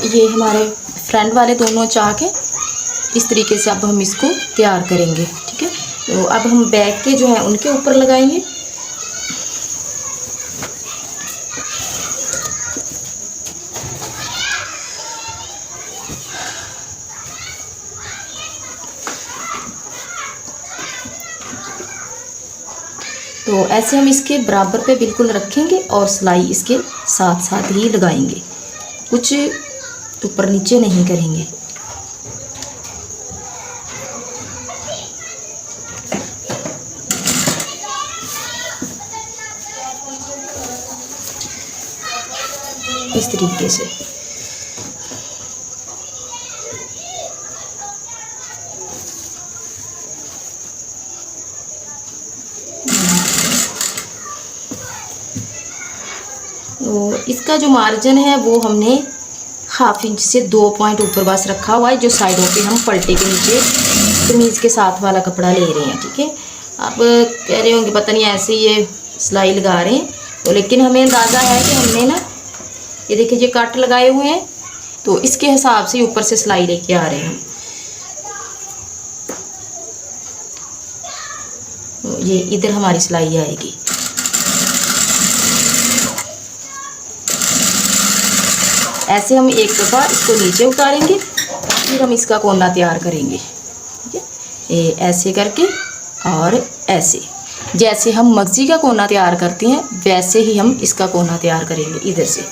ये हमारे फ्रंट वाले दोनों चाक हैं। इस तरीके से अब हम इसको तैयार करेंगे, ठीक है। तो अब हम बैक के जो है उनके ऊपर लगाएंगे। तो ऐसे हम इसके बराबर पे बिल्कुल रखेंगे और सिलाई इसके साथ साथ ही लगाएंगे, कुछ ऊपर नीचे नहीं करेंगे। इस तरीके से तो इसका जो मार्जिन है वो हमने 1/2 इंच से 2 पॉइंट ऊपर बस रखा हुआ है, जो साइडों पे हम पलटे के नीचे कमीज़ के साथ वाला कपड़ा ले रहे हैं, ठीक है। आप कह रहे होंगे पता नहीं ऐसे ये सिलाई लगा रहे हैं, तो लेकिन हमें अंदाज़ा है कि हमने ना ये देखिए ये कट लगाए हुए हैं, तो इसके हिसाब से ऊपर से सिलाई लेके आ रहे हैं। तो ये इधर हमारी सिलाई आएगी। ऐसे हम एक दफ़ा इसको नीचे उतारेंगे, फिर हम इसका कोना तैयार करेंगे, ठीक है। ये ऐसे करके और ऐसे, जैसे हम मगजी का कोना तैयार करते हैं वैसे ही हम इसका कोना तैयार करेंगे इधर से।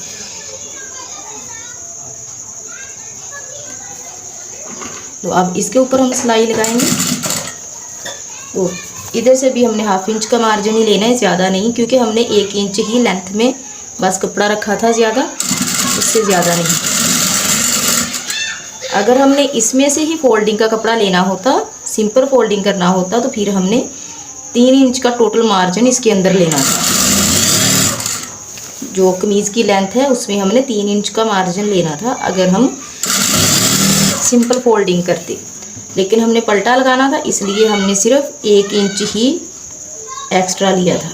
तो अब इसके ऊपर हम सिलाई लगाएंगे। तो इधर से भी हमने 1/2 इंच का मार्जिन ही लेना है, ज़्यादा नहीं, क्योंकि हमने 1 इंच ही लेंथ में बस कपड़ा रखा था, ज़्यादा इससे ज़्यादा नहीं। अगर हमने इसमें से ही फोल्डिंग का कपड़ा लेना होता, सिंपल फोल्डिंग करना होता, तो फिर हमने 3 इंच का टोटल मार्जिन इसके अंदर लेना था। जो कमीज़ की लेंथ है उसमें हमने 3 इंच का मार्जिन लेना था अगर हम सिंपल फोल्डिंग करते, लेकिन हमने पलटा लगाना था इसलिए हमने सिर्फ 1 इंच ही एक्स्ट्रा लिया था।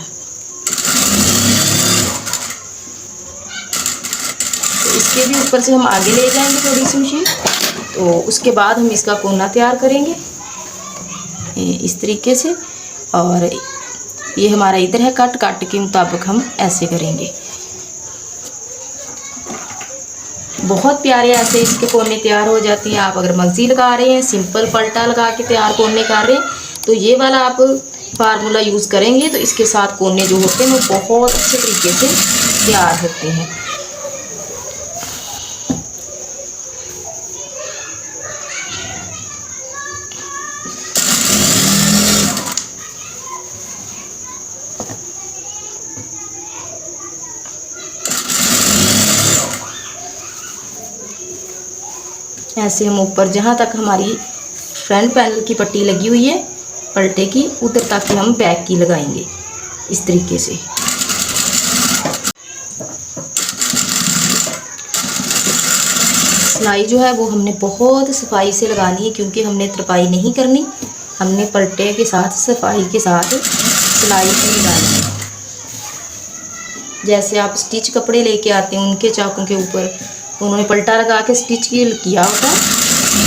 तो इसके भी ऊपर से हम आगे ले जाएंगे थोड़ी सी मशीन, तो उसके बाद हम इसका कोना तैयार करेंगे इस तरीके से। और ये हमारा इधर है कट के मुताबिक हम ऐसे करेंगे। बहुत प्यारे ऐसे इसके कोने तैयार हो जाते हैं। आप अगर मगजी लगा रहे हैं, सिंपल पलटा लगा के तैयार कोने कर रहे हैं, तो ये वाला आप फार्मूला यूज़ करेंगे तो इसके साथ कोने जो होते हैं वो बहुत अच्छे तरीके से तैयार होते हैं। ऐसे हम ऊपर जहाँ तक हमारी फ्रंट पैनल की पट्टी लगी हुई है पलटे की, उधर तक ही हम बैक की लगाएंगे इस तरीके से। सिलाई जो है वो हमने बहुत सफाई से लगानी है, क्योंकि हमने तरपाई नहीं करनी, हमने पलटे के साथ सफाई के साथ सिलाई भी लगानी है। जैसे आप स्टिच कपड़े लेके आते हैं उनके चाकों के ऊपर उन्होंने पलटा लगा के स्टिच किया होता है,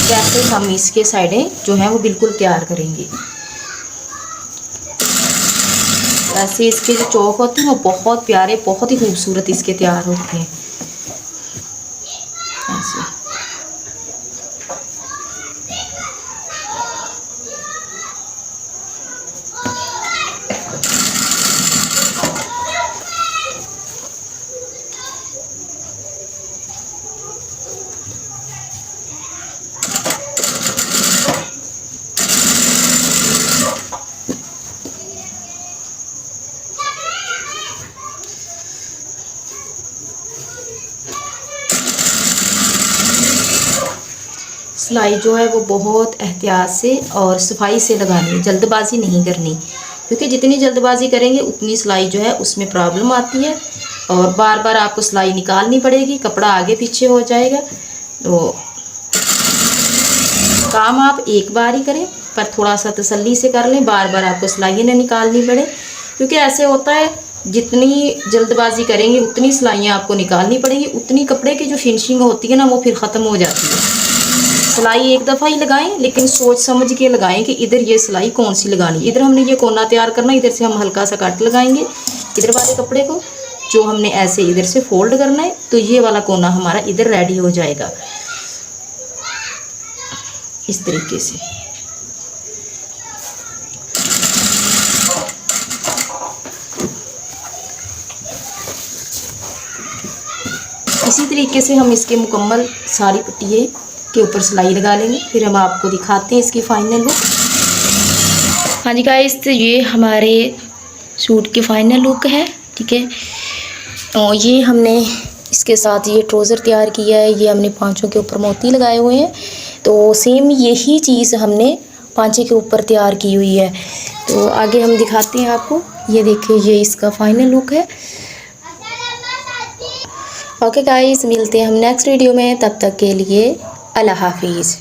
वैसे हम इसके साइडें जो हैं वो बिल्कुल तैयार करेंगे। ऐसे इसके जो चौक होते हैं वो बहुत प्यारे, बहुत ही खूबसूरत इसके तैयार होते हैं ऐसे। सिलाई जो है वो बहुत एहतियात से और सफाई से लगानी है, जल्दबाजी नहीं करनी, क्योंकि जितनी जल्दबाजी करेंगे उतनी सिलाई जो है उसमें प्रॉब्लम आती है और बार बार आपको सिलाई निकालनी पड़ेगी, कपड़ा आगे पीछे हो जाएगा। तो काम आप एक बार ही करें, पर थोड़ा सा तसल्ली से कर लें, बार बार आपको सिलाई ना निकालनी पड़े, क्योंकि ऐसे होता है जितनी जल्दबाजी करेंगे उतनी सिलाइयाँ आपको निकालनी पड़ेगी, उतनी कपड़े की जो फिनिशिंग होती है ना वो फिर ख़त्म हो जाती है। सिलाई एक दफ़ा ही लगाएं, लेकिन सोच समझ के लगाएं कि इधर ये सिलाई कौन सी लगानी। इधर हमने ये कोना तैयार करना, इधर से हम हल्का सा कट लगाएंगे इधर वाले कपड़े को, जो हमने ऐसे इधर से फोल्ड करना है, तो ये वाला कोना हमारा इधर रेडी हो जाएगा इस तरीके से। इसी तरीके से हम इसके मुकम्मल सारी पट्टियाँ के ऊपर सिलाई लगा लेंगे, फिर हम आपको दिखाते हैं इसकी फाइनल लुक। हाँ जी गाइस, तो ये हमारे सूट की फाइनल लुक है, ठीक है। तो ये हमने इसके साथ ये ट्राउज़र तैयार किया है, ये हमने पांचों के ऊपर मोती लगाए हुए हैं, तो सेम यही चीज़ हमने पांचे के ऊपर तैयार की हुई है। तो आगे हम दिखाते हैं आपको, ये देखिए ये इसका फाइनल लुक है। ओके गाइस, मिलते हैं हम नेक्स्ट वीडियो में, तब तक के लिए अल्लाह हाफिज़।